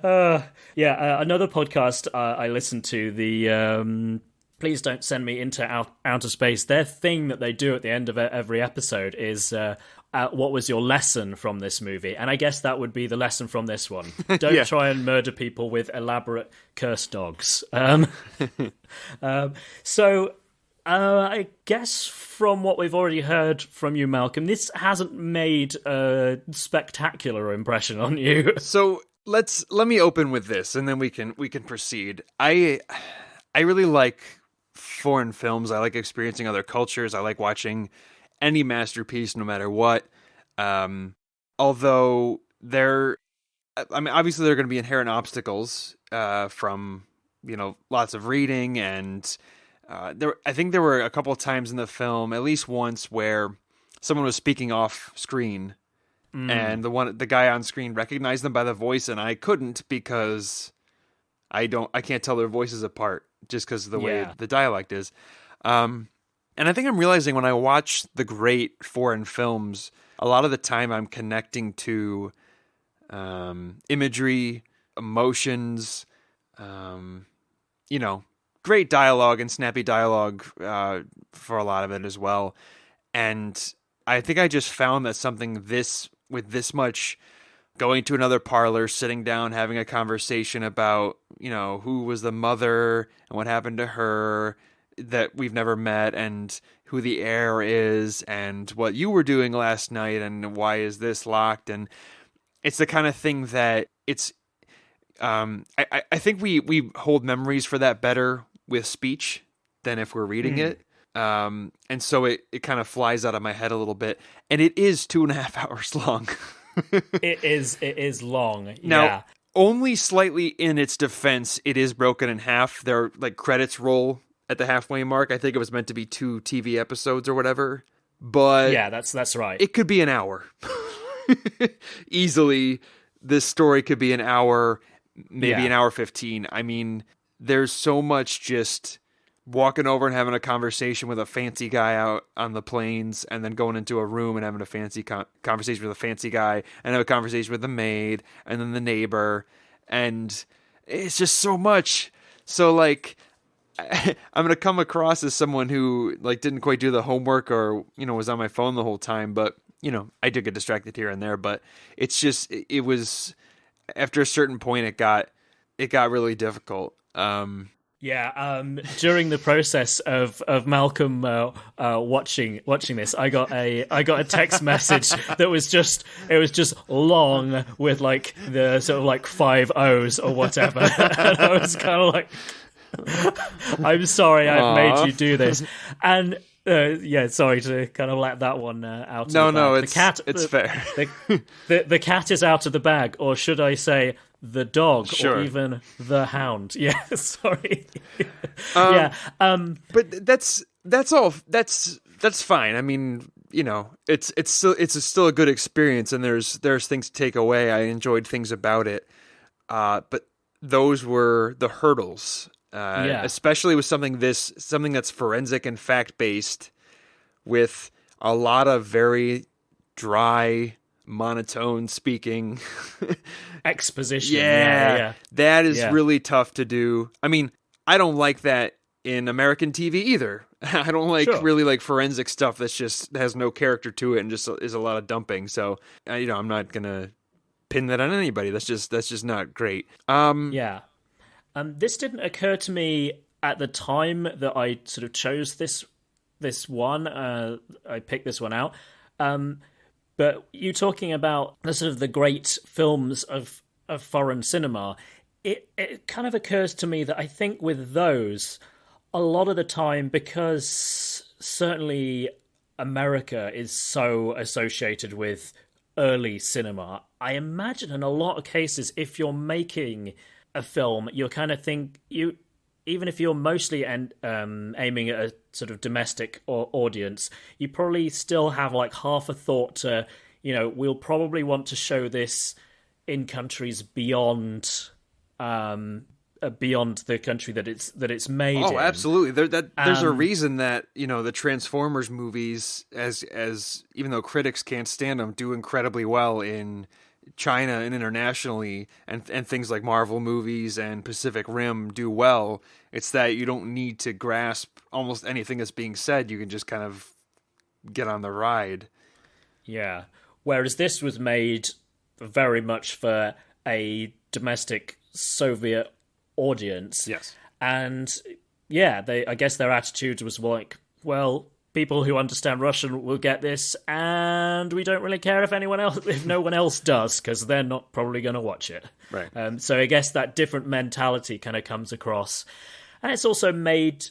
Another podcast I listened to, the Please Don't Send Me Into Outer Space. Their thing that they do at the end of every episode is what was your lesson from this movie? And I guess that would be the lesson from this one. Don't try and murder people with elaborate cursed dogs. So I guess from what we've already heard from you, Malcolm, this hasn't made a spectacular impression on you. So let me open with this, and then we can proceed. I really like foreign films. I like experiencing other cultures. I like watching any masterpiece, no matter what. Although obviously there are going to be inherent obstacles from lots of reading, and I think there were a couple of times in the film, at least once, where someone was speaking off screen, and the guy on screen recognized them by the voice, and I couldn't because I can't tell their voices apart just because of the way the dialect is. And I think I'm realizing when I watch the great foreign films, a lot of the time I'm connecting to imagery, emotions, great dialogue and snappy dialogue for a lot of it as well. And I think I just found that something with this much going to another parlor, sitting down, having a conversation about, who was the mother and what happened to her that we've never met, and who the heir is, and what you were doing last night, and why is this locked. And it's the kind of thing that it's, I think we hold memories for that better with speech than if we're reading it. And so it kind of flies out of my head a little bit, and it is 2.5 hours long. It is long. Now, only slightly in its defense, it is broken in half. There are credits roll at the halfway mark. I think it was meant to be 2 TV episodes or whatever. But yeah, that's right. It could be an hour. Easily, this story could be an hour, maybe an hour 15. I mean, there's so much just walking over and having a conversation with a fancy guy out on the plains, and then going into a room and having a fancy conversation with a fancy guy, and have a conversation with the maid, and then the neighbor, and it's just so much. So I'm gonna come across as someone who didn't quite do the homework, or was on my phone the whole time. But I did get distracted here and there. But it's just it was after a certain point it got really difficult. During the process of Malcolm watching this, I got a text message that was just long with the sort of 5 O's or whatever, and I was kind of like, I'm sorry, I've made you do this, and sorry to kind of let that one out. No, it's fair. The cat is out of the bag, or should I say, the dog, sure. Or even the hound. Yeah, sorry. But that's all. That's fine. I mean, it's still a good experience, and there's things to take away. I enjoyed things about it, but those were the hurdles. Especially with something that's forensic and fact based, with a lot of very dry, monotone speaking exposition. That is really tough to do. I mean, I don't like that in American TV either. I don't like forensic stuff that's just has no character to it and just is a lot of dumping. So I'm not gonna pin that on anybody. That's just not great. This didn't occur to me at the time that I sort of chose this one. I picked this one out. But you talking about the sort of the great films of foreign cinema, it kind of occurs to me that I think with those, a lot of the time, because certainly America is so associated with early cinema, I imagine in a lot of cases, if you're making a film, you're kind of even if you're mostly aiming at a sort of domestic audience, you probably still have like half a thought to, we'll probably want to show this in countries beyond the country that it's made in. Oh, absolutely. There's a reason that, the Transformers movies, as even though critics can't stand them, do incredibly well in China and internationally, and things like Marvel movies and Pacific Rim do well. It's that you don't need to grasp almost anything that's being said. You can just kind of get on the ride. Yeah. Whereas this was made very much for a domestic Soviet audience. Yes. And yeah, I guess their attitude was like, well, people who understand Russian will get this, and we don't really care if no one else does, because they're not probably going to watch it. Right. So I guess that different mentality kind of comes across, and it's also made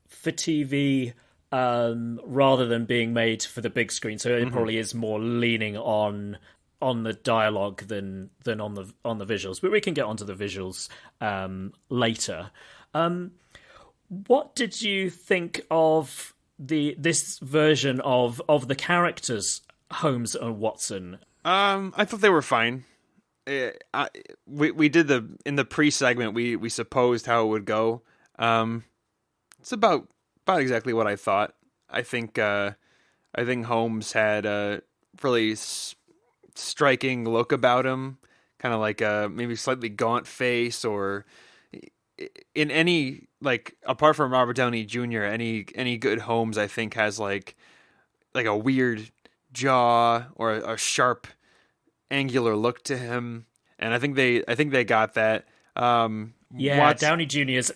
for TV rather than being made for the big screen. So it probably is more leaning on the dialogue than on the visuals. But we can get onto the visuals later. What did you think of this version of the characters, Holmes and Watson? I thought they were fine. We did in the pre-segment we supposed how it would go. It's about exactly what I thought. I think Holmes had a really striking look about him, kind of like a maybe slightly gaunt face, or in any, like, apart from Robert Downey Jr., any good Holmes, I think, has like a weird jaw or a sharp, angular look to him, and I think they got that. Downey Jr. is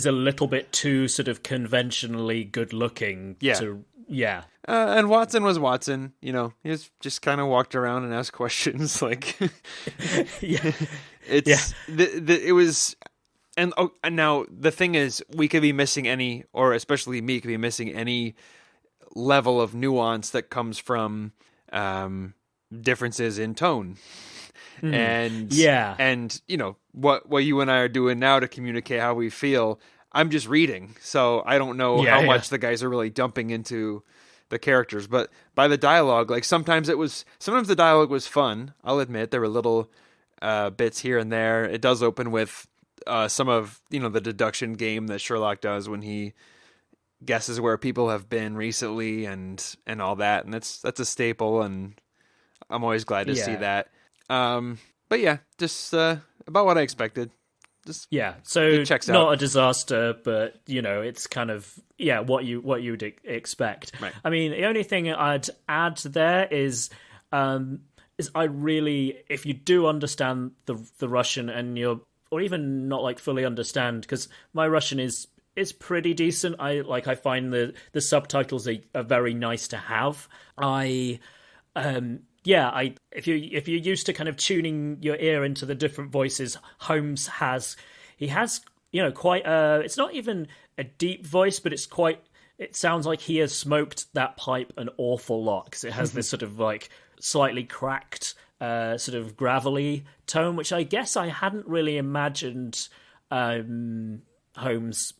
a little bit too sort of conventionally good looking. Yeah. And Watson was Watson. He was just kind of walked around and asked questions. Like, it was. And now the thing is, we could be missing or especially me could be missing any level of nuance that comes from differences in tone. And what you and I are doing now to communicate how we feel, I'm just reading, so I don't know how much the guys are really dumping into the characters. But by the dialogue, like sometimes the dialogue was fun. I'll admit there were little bits here and there. It does open with some of the deduction game that Sherlock does when he guesses where people have been recently and all that, and that's a staple, and I'm always glad to see that. But yeah, just about what I expected. So it checks not out. A disaster, but it's kind of what you'd expect. Right. I mean, the only thing I'd add there is I really, if you do understand the Russian and or even not like fully understand, because my Russian is pretty decent. I find the subtitles are very nice to have. If you're used to kind of tuning your ear into the different voices, Holmes has quite it's not even a deep voice, but it sounds like he has smoked that pipe an awful lot, because it has this sort of like slightly cracked, sort of gravelly tone, which I guess I hadn't really imagined Holmes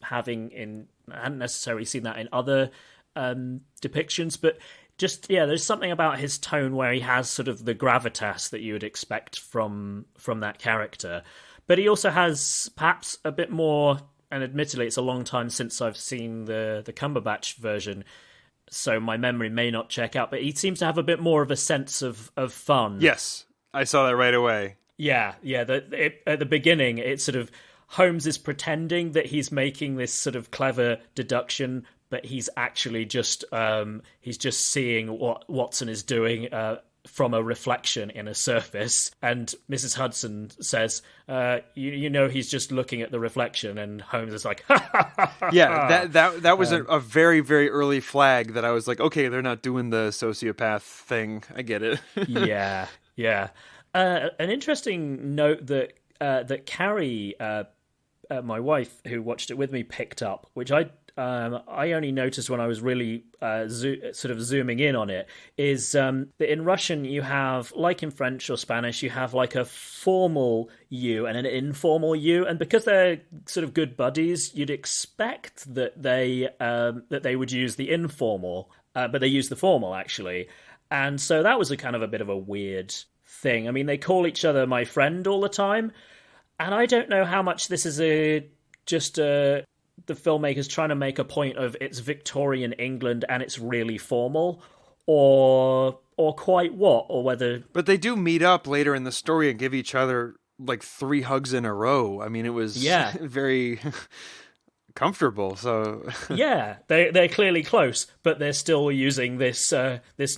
having I hadn't necessarily seen that in other depictions, but just there's something about his tone where he has sort of the gravitas that you would expect from that character, but he also has perhaps a bit more. And admittedly, it's a long time since I've seen the Cumberbatch version, so my memory may not check out. But he seems to have a bit more of a sense of fun. Yes, I saw that right away. Yeah. At the beginning, it's sort of Holmes is pretending that he's making this sort of clever deduction, but he's actually just seeing what Watson is doing from a reflection in a surface, and Mrs. Hudson says, you know, he's just looking at the reflection, and Holmes is like, ha, ha, ha, ha. Yeah, that was a very, very early flag that I was like, okay, they're not doing the sociopath thing. I get it. Yeah. An interesting note that Carrie, my wife, who watched it with me, picked up, which I only noticed when I was really sort of zooming in on it, is that in Russian you have, like in French or Spanish, you have like a formal you and an informal you, and because they're sort of good buddies, you'd expect that they would use the informal, but they use the formal actually, and so that was a kind of a bit of a weird thing. I mean, they call each other my friend all the time, and I don't know how much this is the filmmakers trying to make a point of it's Victorian England and it's really formal, or quite what, or whether... But they do meet up later in the story and give each other like 3 hugs in a row. I mean, it was very comfortable. So yeah, they're clearly close, but they're still using this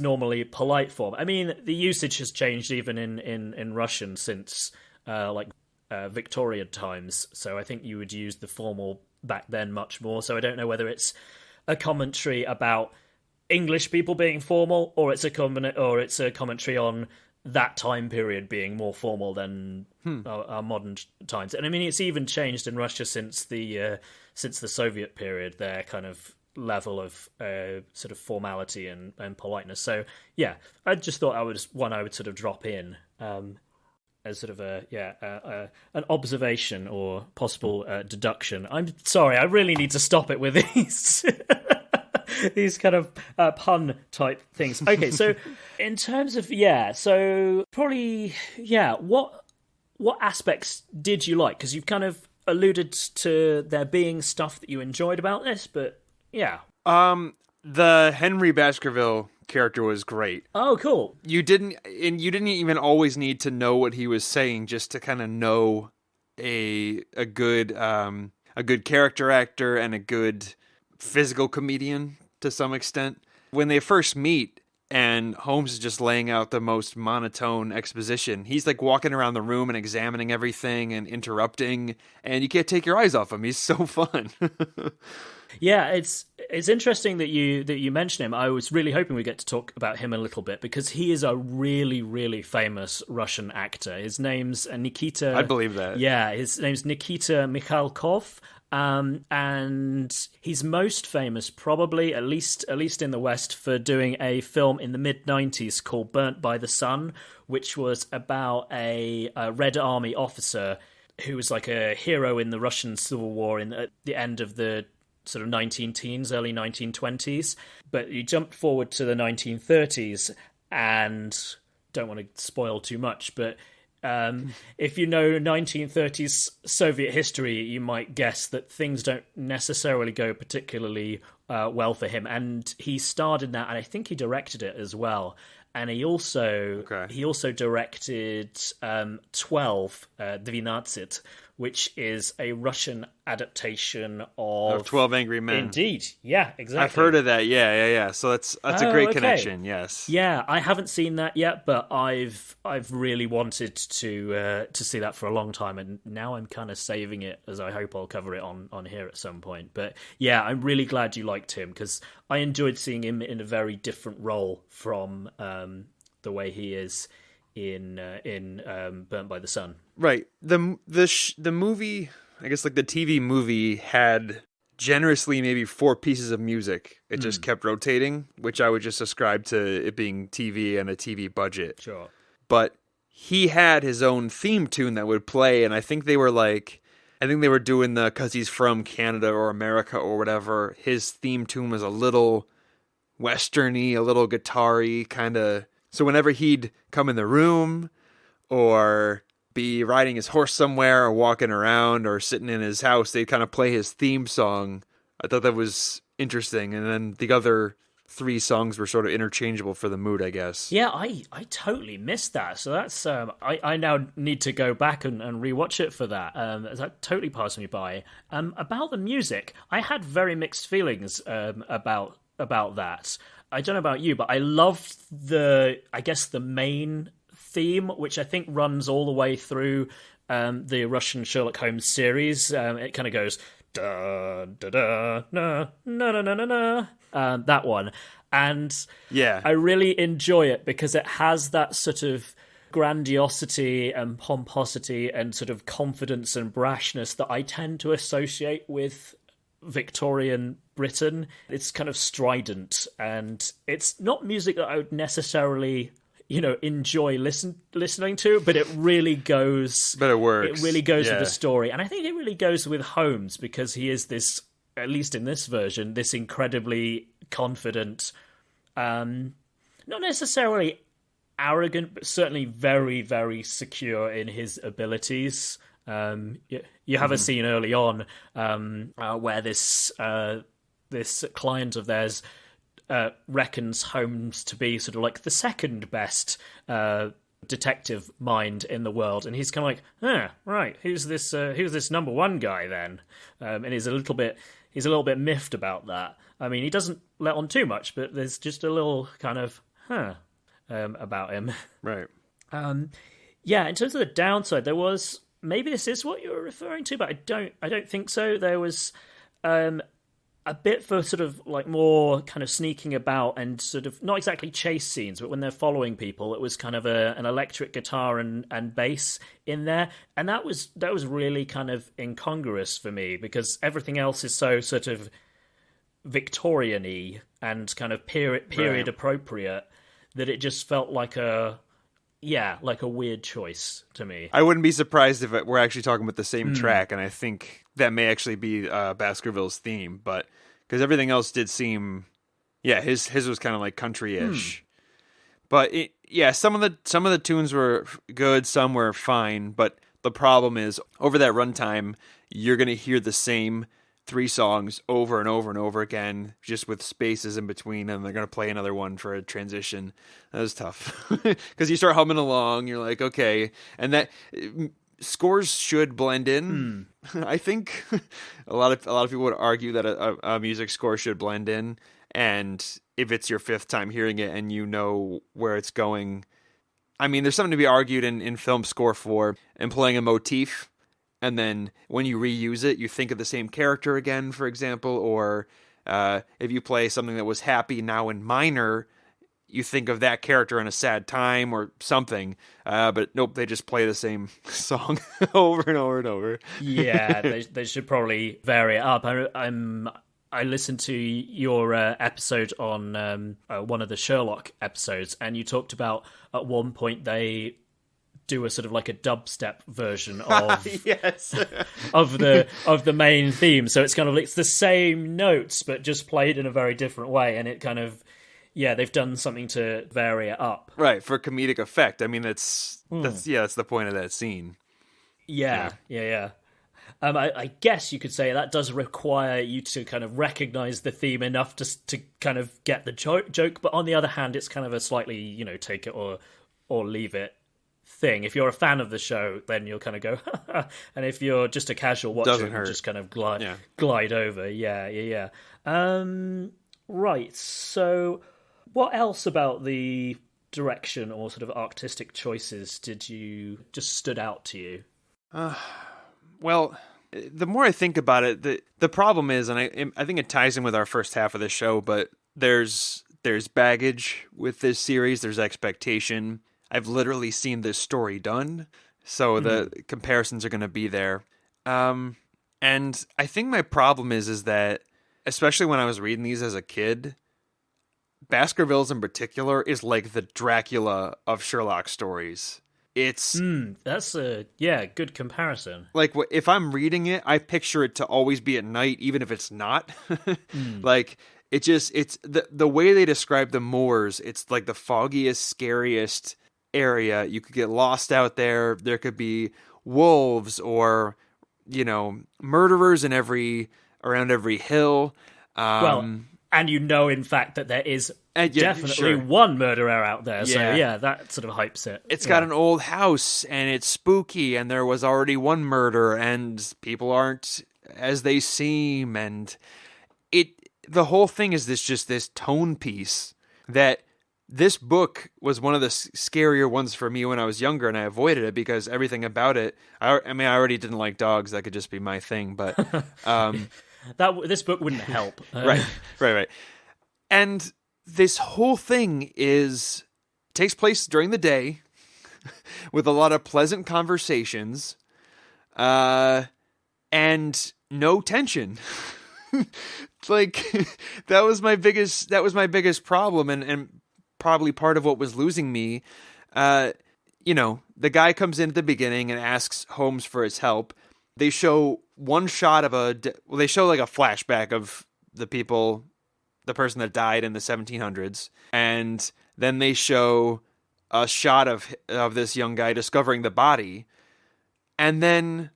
normally polite form. I mean, the usage has changed even in Russian since Victorian times. So I think you would use the formal back then much more. So I don't know whether it's a commentary about English people being formal, or it's a commentary on that time period being more formal than our modern times. And I mean, it's even changed in Russia since the Soviet period, their kind of level of sort of formality and politeness. So yeah, I just thought I would sort of drop in as sort of an observation or possible deduction. I'm sorry, I really need to stop it with these these kind of pun type things. Okay, so in terms of what aspects did you like? Because you've kind of alluded to there being stuff that you enjoyed about this, but yeah. The Henry Baskerville character was great. Oh, cool. You didn't even always need to know what he was saying just to kind of know a good character actor and a good physical comedian to some extent. When they first meet and Holmes is just laying out the most monotone exposition, he's like walking around the room and examining everything and interrupting, and you can't take your eyes off him. He's so fun. Yeah, it's interesting that you mention him. I was really hoping we get to talk about him a little bit, because he is a really, really famous Russian actor. His name's Nikita... I believe that. Yeah, his name's Nikita Mikhalkov, and he's most famous probably, at least in the West, for doing a film in the mid-90s called Burnt by the Sun, which was about a Red Army officer who was like a hero in the Russian Civil War at the end of the sort of 19-teens, early 1920s, but you jumped forward to the 1930s, and don't want to spoil too much, but if you know 1930s Soviet history, you might guess that things don't necessarily go particularly well for him, and he starred in that, and I think he directed it as well. And he also directed 12, 12, which is a Russian adaptation of 12 Angry Men. Indeed, yeah, exactly. I've heard of that. Yeah. So that's a great connection. Yes. Yeah, I haven't seen that yet, but I've really wanted to see that for a long time, and now I'm kind of saving it, as I hope I'll cover it on here at some point. But yeah, I'm really glad you liked him, because I enjoyed seeing him in a very different role from the way he is in Burnt by the Sun. Right. The movie, I guess, like the TV movie, had generously maybe 4 pieces of music. It just kept rotating, which I would just ascribe to it being TV and a TV budget. Sure. But he had his own theme tune that would play, and I think they were doing the, 'cause he's from Canada or America or whatever, his theme tune was a little westerny, a little guitar-y kind of. So whenever he'd come in the room or be riding his horse somewhere or walking around or sitting in his house, they'd kind of play his theme song. I thought that was interesting. And then the other 3 songs were sort of interchangeable for the mood, I guess. Yeah, I totally missed that. So that's I now need to go back and rewatch it for that. That totally passed me by. About the music, I had very mixed feelings about that. I don't know about you, but I loved I guess the main theme, which I think runs all the way through the Russian Sherlock Holmes series. It kind of goes da da da na na na na na na, that one, and Yeah. I really enjoy it because it has that sort of grandiosity and pomposity and sort of confidence and brashness that I tend to associate with Victorian Britain. It's kind of strident, and it's not music that I would necessarily, enjoy listening to, but it really goes. But it works. It really goes Yeah. with the story, and I think it really goes with Holmes because he is this, at least in this version, this incredibly confident, not necessarily arrogant, but certainly very, very secure in his abilities. You have a scene early on where this client of theirs reckons Holmes to be sort of like the second best detective mind in the world, and he's kind of like, right, who's this number one guy then? And he's a little bit miffed about that. I mean, he doesn't let on too much, but there's just a little kind of about him. Right. Yeah, in terms of the downside, there was, maybe this is what you were referring to, but I don't think so. There was a bit for sort of like more kind of sneaking about and sort of not exactly chase scenes, but when they're following people, it was kind of an electric guitar and bass in there, and that was really kind of incongruous for me because everything else is so sort of Victorian-y and kind of period appropriate that it just felt like a weird choice to me. I wouldn't be surprised if we're actually talking about the same track, and I think that may actually be Baskervilles' theme, but because everything else did seem, his was kind of like country-ish. But some of the tunes were good, some were fine, but the problem is over that runtime, you're going to hear the same 3 songs over and over and over again, just with spaces in between, and they're going to play another one for a transition. That was tough because you start humming along, you're like, okay, and that scores should blend in. I think a lot of people would argue that a music score should blend in, and if it's your 5th time hearing it and you know where it's going, I mean, there's something to be argued in film score for employing a motif. And then when you reuse it, you think of the same character again, for example, or if you play something that was happy now in minor, you think of that character in a sad time or something. But nope, they just play the same song over and over and over. Yeah, they should probably vary it up. I listened to your episode on one of the Sherlock episodes, and you talked about at one point they do a sort of like a dubstep version of yes of the main theme, so it's kind of it's the same notes but just played in a very different way, and it kind of they've done something to vary it up, right, for comedic effect. I mean, that's the point of that scene. Yeah. I guess you could say that does require you to kind of recognize the theme enough to kind of get the joke, but on the other hand, it's kind of a slightly take it or leave it thing. If you're a fan of the show, then you'll kind of go, and if you're just a casual watcher, you'll just kind of glide over. Yeah. Right. So, what else about the direction or sort of artistic choices did you just stood out to you? Well, the more I think about it, the problem is, and I think it ties in with our first half of the show, but there's baggage with this series. There's expectation. I've literally seen this story done, so the comparisons are going to be there. And I think my problem is that, especially when I was reading these as a kid, Baskervilles in particular is like the Dracula of Sherlock stories. It's that's a good comparison. Like, if I'm reading it, I picture it to always be at night, even if it's not. Like, it's the way they describe the moors. It's like the foggiest, scariest area. You could get lost out there. There could be wolves or murderers around every hill. And in fact that there is definitely one murderer out there. So that sort of hypes it. It's got an old house and it's spooky, and there was already one murder, and people aren't as they seem, and the whole thing is this tone piece that this book was one of the scarier ones for me when I was younger, and I avoided it because everything about it. I mean, I already didn't like dogs. That could just be my thing, but this book wouldn't help. Right. And this whole thing takes place during the day with a lot of pleasant conversations, and no tension. Like that was my biggest problem, and probably part of what was losing me. The guy comes in at the beginning and asks Holmes for his help. They show one shot of they show like a flashback of the person that died in the 1700s, and then they show a shot of this young guy discovering the body, and then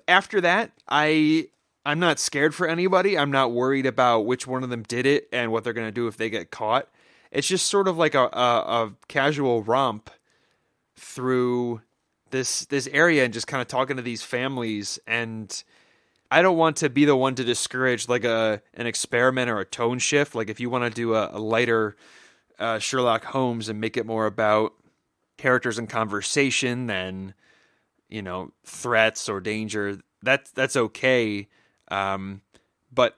after that, I'm not scared for anybody. I'm not worried about which one of them did it and what they're going to do if they get caught. It's just sort of like a casual romp through this area and just kind of talking to these families. And I don't want to be the one to discourage like an experiment or a tone shift. Like if you want to do a lighter Sherlock Holmes and make it more about characters and conversation than, threats or danger, that's okay. But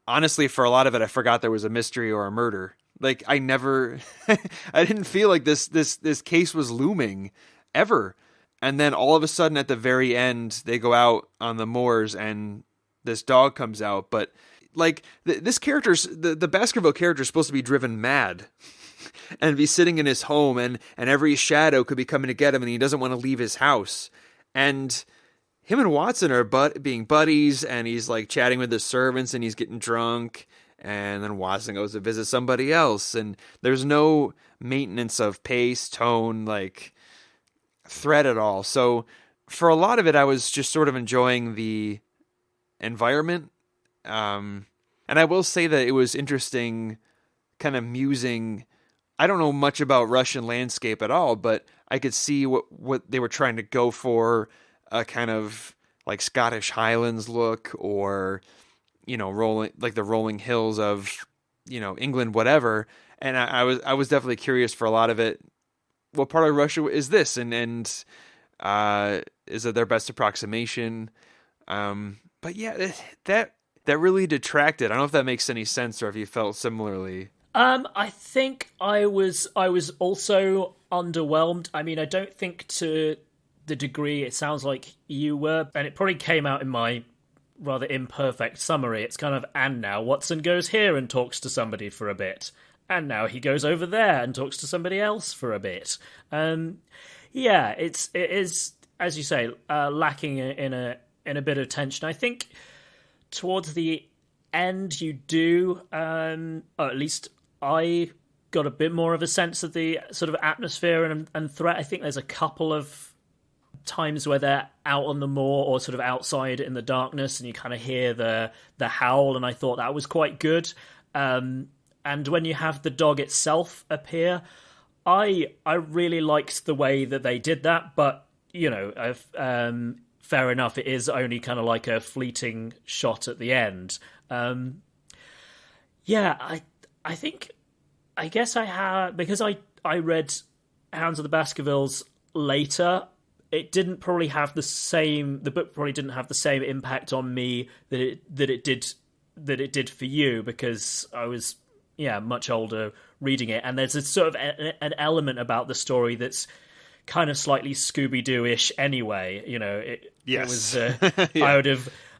honestly, for a lot of it, I forgot there was a mystery or a murder. Like I didn't feel like this case was looming ever. And then all of a sudden at the very end, they go out on the moors and this dog comes out. But like this the Baskerville character is supposed to be driven mad and be sitting in his home, and every shadow could be coming to get him, and he doesn't want to leave his house. And him and Watson are being buddies, and he's like chatting with the servants, and he's getting drunk. And then Watson goes to visit somebody else, and there's no maintenance of pace, tone, like thread at all. So for a lot of it, I was just sort of enjoying the environment. And I will say that it was interesting, kind of musing. I don't know much about Russian landscape at all, but I could see what they were trying to go for, a kind of like Scottish Highlands look, or rolling, like the rolling hills of, England, whatever. And I was definitely curious for a lot of it. What part of Russia is this? And is it their best approximation? But yeah, that really detracted. I don't know if that makes any sense or if you felt similarly. I think I was also underwhelmed. I mean, I don't think to the degree it sounds like you were, and it probably came out in my rather imperfect summary. It's kind of, and now Watson goes here and talks to somebody for a bit, and now he goes over there and talks to somebody else for a bit. Yeah, it is, as you say, lacking in a bit of tension. I think towards the end you do, or at least I got a bit more of a sense of the sort of atmosphere and threat. I think there's a couple of times where they're out on the moor or sort of outside in the darkness, and you kind of hear the howl, and I thought that was quite good. And when you have the dog itself appear, I really liked the way that they did that, but fair enough, it is only kind of like a fleeting shot at the end. I guess I had, because I read Hounds of the Baskervilles later, it didn't probably have the book probably didn't have the same impact on me that it did for you, because I was much older reading it, and there's a sort of an element about the story that's kind of slightly Scooby-Doo-ish anyway. Yes. It was yeah.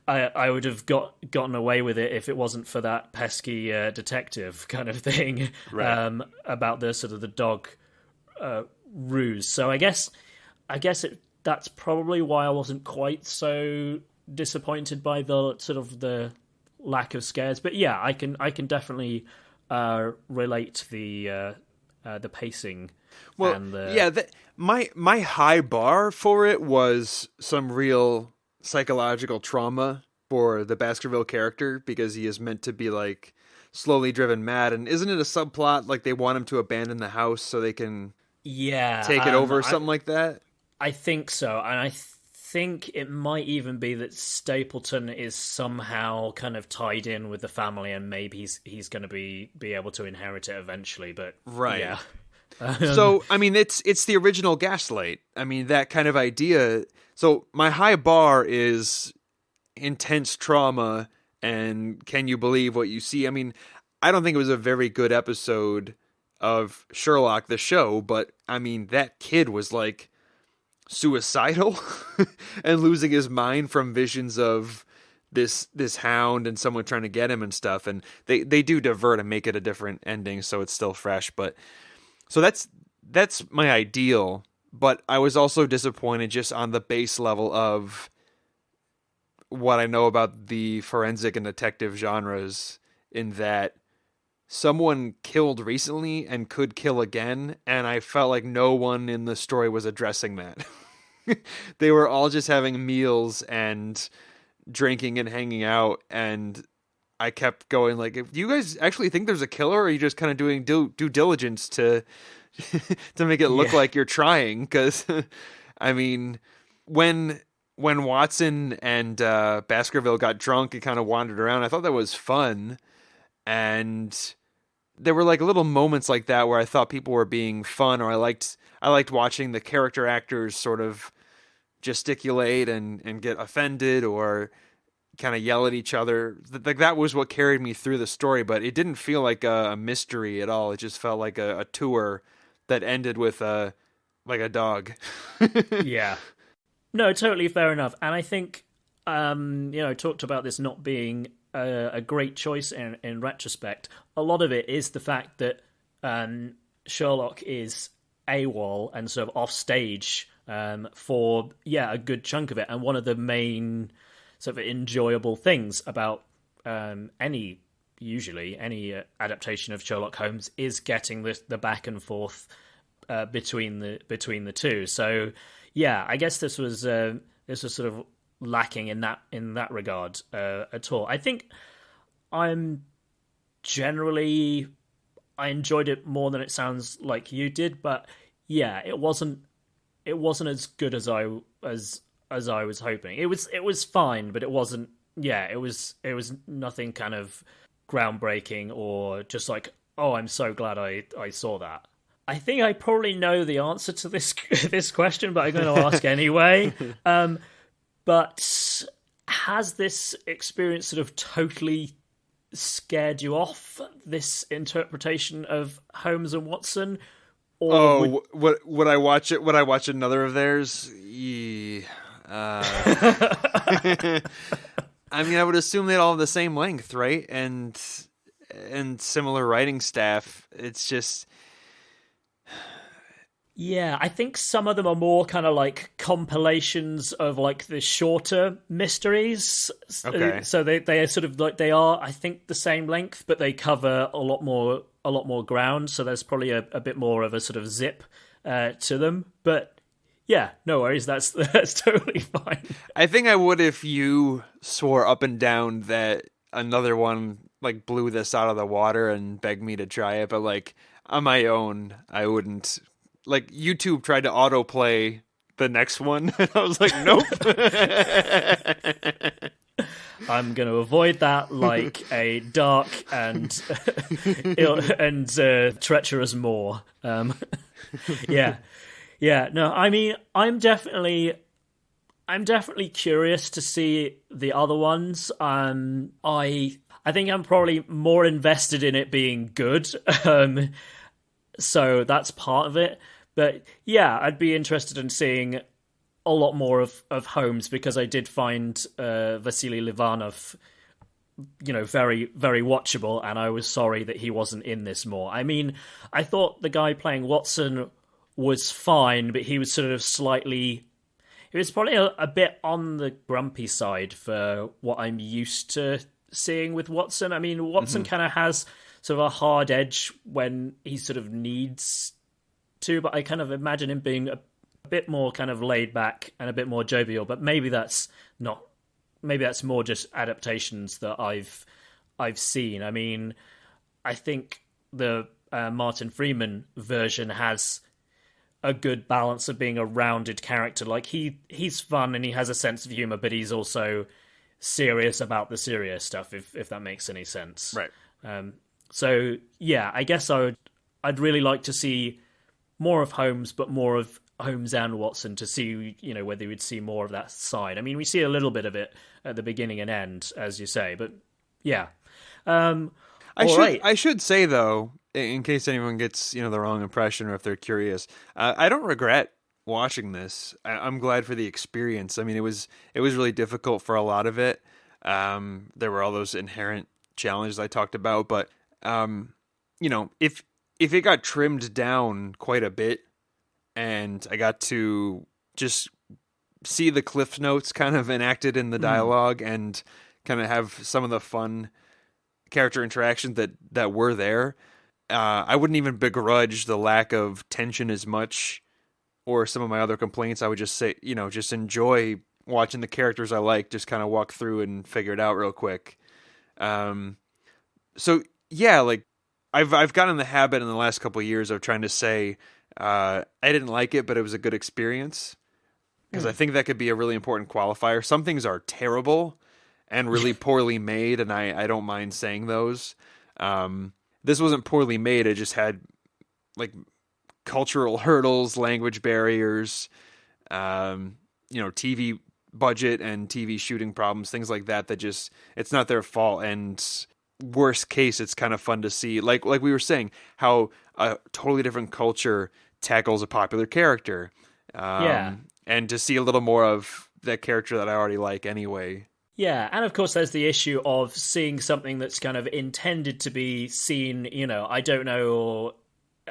I would have gotten away with it if it wasn't for that pesky detective kind of thing, right. About the sort of the dog ruse. So I guess that's probably why I wasn't quite so disappointed by the sort of the lack of scares. But yeah, I can definitely relate the pacing. Well, and my high bar for it was some real psychological trauma for the Baskerville character, because he is meant to be like slowly driven mad. And isn't it a subplot like they want him to abandon the house so they can take it over or something like that? I think so, and I think it might even be that Stapleton is somehow kind of tied in with the family, and maybe he's going to be able to inherit it eventually. But Right. yeah. So, I mean, it's the original Gaslight. I mean, that kind of idea. So my high bar is intense trauma and can you believe what you see? I mean, I don't think it was a very good episode of Sherlock the show, but I mean, that kid was like suicidal and losing his mind from visions of this hound and someone trying to get him and stuff. And they do divert and make it a different ending, so it's still fresh. But so that's my ideal. But I was also disappointed just on the base level of what I know about the forensic and detective genres, in that someone killed recently and could kill again, and I felt like no one in the story was addressing that. They were all just having meals and drinking and hanging out, and I kept going like, do you guys actually think there's a killer, or are you just kind of doing due diligence to to make it look like you're trying? Because I mean, when Watson and Baskerville got drunk and kind of wandered around, I thought that was fun. And there were like little moments like that where I thought people were being fun, or I liked watching the character actors sort of gesticulate and get offended or kind of yell at each other. Like that was what carried me through the story, but it didn't feel like a mystery at all. It just felt like a tour that ended with like a dog. Yeah. No, totally fair enough. And I think, talked about this not being a great choice in retrospect. A lot of it is the fact that Sherlock is AWOL and sort of off stage for a good chunk of it. And one of the main sort of enjoyable things about any adaptation of Sherlock Holmes is getting the back and forth between the two. So yeah, I guess this was sort of lacking in that regard at all. I think I enjoyed it more than it sounds like you did, but yeah, it wasn't as good as I was hoping. It was fine, but it wasn't. Yeah, it was nothing kind of groundbreaking or just like, oh, I'm so glad I saw that. I think I probably know the answer to this question, but I'm going to ask anyway. But has this experience sort of totally scared you off, this interpretation of Holmes and Watson? Or would I watch it? Would I watch another of theirs? Yeah. I mean, I would assume they'd all have the same length, right? And similar writing staff. It's just... Yeah, I think some of them are more kind of like compilations of like the shorter mysteries. Okay. So they are sort of like, they are, I think, the same length, but they cover a lot more ground. So there's probably a bit more of a sort of zip to them. But yeah, no worries. That's totally fine. I think I would if you swore up and down that another one like blew this out of the water and begged me to try it. But like on my own, I wouldn't. Like, YouTube tried to autoplay the next one, and I was like, nope. I'm going to avoid that like a dark and treacherous Moor. Yeah. No, I mean, I'm definitely curious to see the other ones. I think I'm probably more invested in it being good. So that's part of it. But yeah, I'd be interested in seeing a lot more of Holmes, because I did find Vasily Livanov, very, very watchable, and I was sorry that he wasn't in this more. I mean, I thought the guy playing Watson was fine, but he was sort of slightly... It was probably a bit on the grumpy side for what I'm used to seeing with Watson. I mean, Watson kind of has sort of a hard edge when he sort of needs to, but I kind of imagine him being a bit more kind of laid back and a bit more jovial. But maybe that's more just adaptations that I've seen. I mean, I think the Martin Freeman version has a good balance of being a rounded character. Like he's fun and he has a sense of humor, but he's also serious about the serious stuff, if that makes any sense. Right. So yeah, I guess I'd really like to see more of Holmes, but more of Holmes and Watson, to see, you know, whether we'd see more of that side. I mean, we see a little bit of it at the beginning and end, as you say, but yeah. I should say, though, in case anyone gets, you know, the wrong impression, or if they're curious, I don't regret watching this. I'm glad for the experience. I mean, it was really difficult for a lot of it. There were all those inherent challenges I talked about, but you know, if it got trimmed down quite a bit, and I got to just see the Cliff Notes kind of enacted in the dialogue, and kind of have some of the fun character interactions that were there, I wouldn't even begrudge the lack of tension as much, or some of my other complaints. I would just say, you know, just enjoy watching the characters I like, just kind of walk through and figure it out real quick. So yeah, like I've gotten in the habit in the last couple of years of trying to say, I didn't like it, but it was a good experience. Because I think that could be a really important qualifier. Some things are terrible and really poorly made, and I don't mind saying those. This wasn't poorly made. It just had like cultural hurdles, language barriers, you know, TV budget and TV shooting problems, things like that. That just, it's not their fault. And worst case, it's kind of fun to see, like we were saying, how a totally different culture tackles a popular character. And to see a little more of that character that I already like anyway. Yeah, and of course there's the issue of seeing something that's kind of intended to be seen, you know, I don't know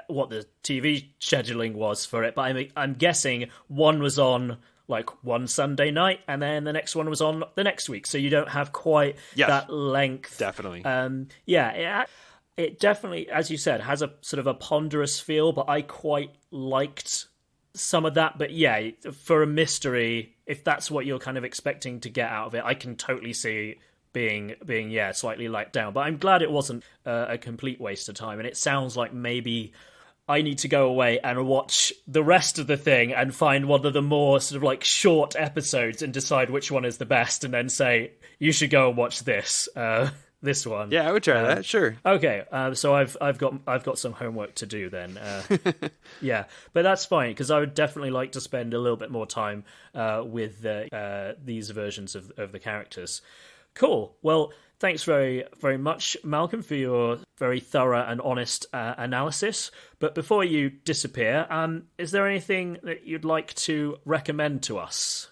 what the TV scheduling was for it, but I'm guessing one was on like one Sunday night, and then the next one was on the next week, so you don't have quite that length. Definitely. It definitely, as you said, has a sort of a ponderous feel, but I quite liked some of that. But yeah, for a mystery, if that's what you're kind of expecting to get out of it, I can totally see being slightly let down. But I'm glad it wasn't a complete waste of time, and it sounds like maybe I need to go away and watch the rest of the thing and find one of the more sort of like short episodes and decide which one is the best, and then say you should go and watch this one. Yeah, I would try that. Sure. Okay, so I've got some homework to do then. Yeah, but that's fine, because I would definitely like to spend a little bit more time with these versions of the characters. Cool. Well, thanks very, very much, Malcolm, for your very thorough and honest analysis. But before you disappear, is there anything that you'd like to recommend to us?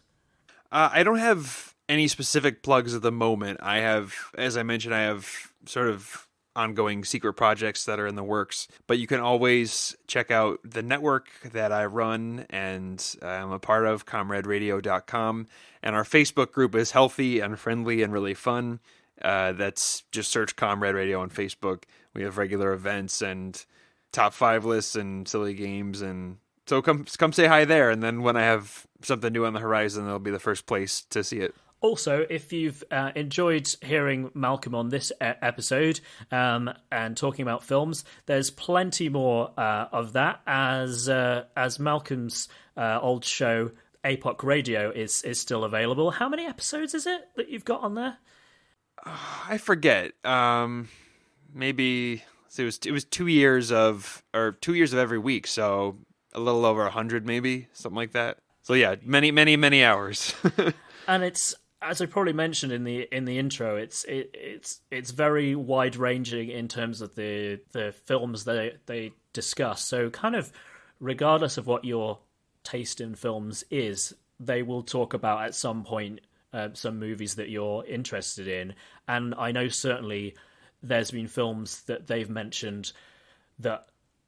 I don't have any specific plugs at the moment. I have, as I mentioned, I have sort of ongoing secret projects that are in the works, but you can always check out the network that I run and I'm a part of, comraderadio.com, and our Facebook group is healthy and friendly and really fun. That's just search Comrade Radio on Facebook. We have regular events and top 5 lists and silly games, and so come say hi there, and then when I have something new on the horizon, it'll be the first place to see it. Also, if you've enjoyed hearing Malcolm on this episode and talking about films, there's plenty more of that, as Malcolm's old show, APOC Radio, is still available. How many episodes is it that you've got on there? I forget. Maybe it was 2 years of every week, so a little over 100, maybe something like that. So yeah, many hours. And it's, as I probably mentioned in the intro, it's very wide ranging in terms of the films that they discuss. So kind of regardless of what your taste in films is, they will talk about at some point some movies that you're interested in. And I know certainly there's been films that they've mentioned that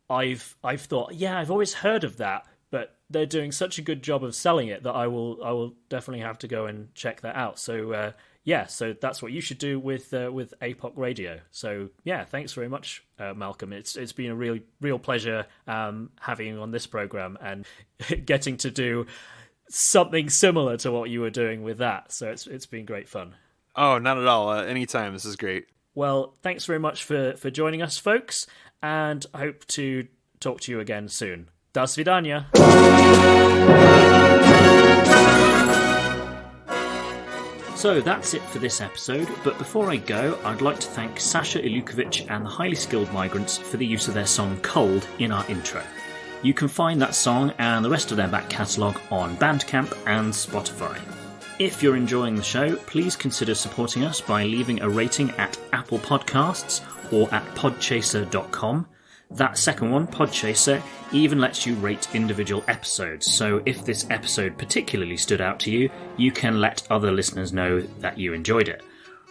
I've thought, yeah, I've always heard of that, but they're doing such a good job of selling it that I will definitely have to go and check that out. So so that's what you should do with APOC Radio. So yeah, thanks very much, Malcolm. It's been a real pleasure having you on this program and getting to do something similar to what you were doing with that. So it's been great fun. Oh, not at all. Anytime. This is great. Well, thanks very much for joining us, folks, and I hope to talk to you again soon. До свидания. So that's it for this episode, but before I go, I'd like to thank Sasha Ilukovic and the Highly Skilled Migrants for the use of their song Cold in our intro. You can find that song and the rest of their back catalogue on Bandcamp and Spotify. If you're enjoying the show, please consider supporting us by leaving a rating at Apple Podcasts or at podchaser.com. That second one, Podchaser, even lets you rate individual episodes, so if this episode particularly stood out to you, you can let other listeners know that you enjoyed it.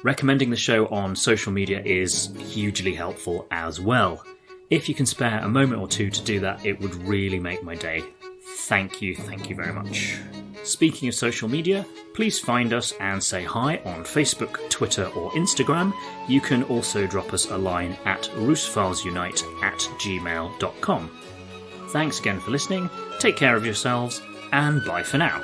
Recommending the show on social media is hugely helpful as well. If you can spare a moment or two to do that, it would really make my day. Thank you very much. Speaking of social media, please find us and say hi on Facebook, Twitter or Instagram. You can also drop us a line at roosefilsunite@gmail.com. Thanks again for listening, take care of yourselves, and bye for now.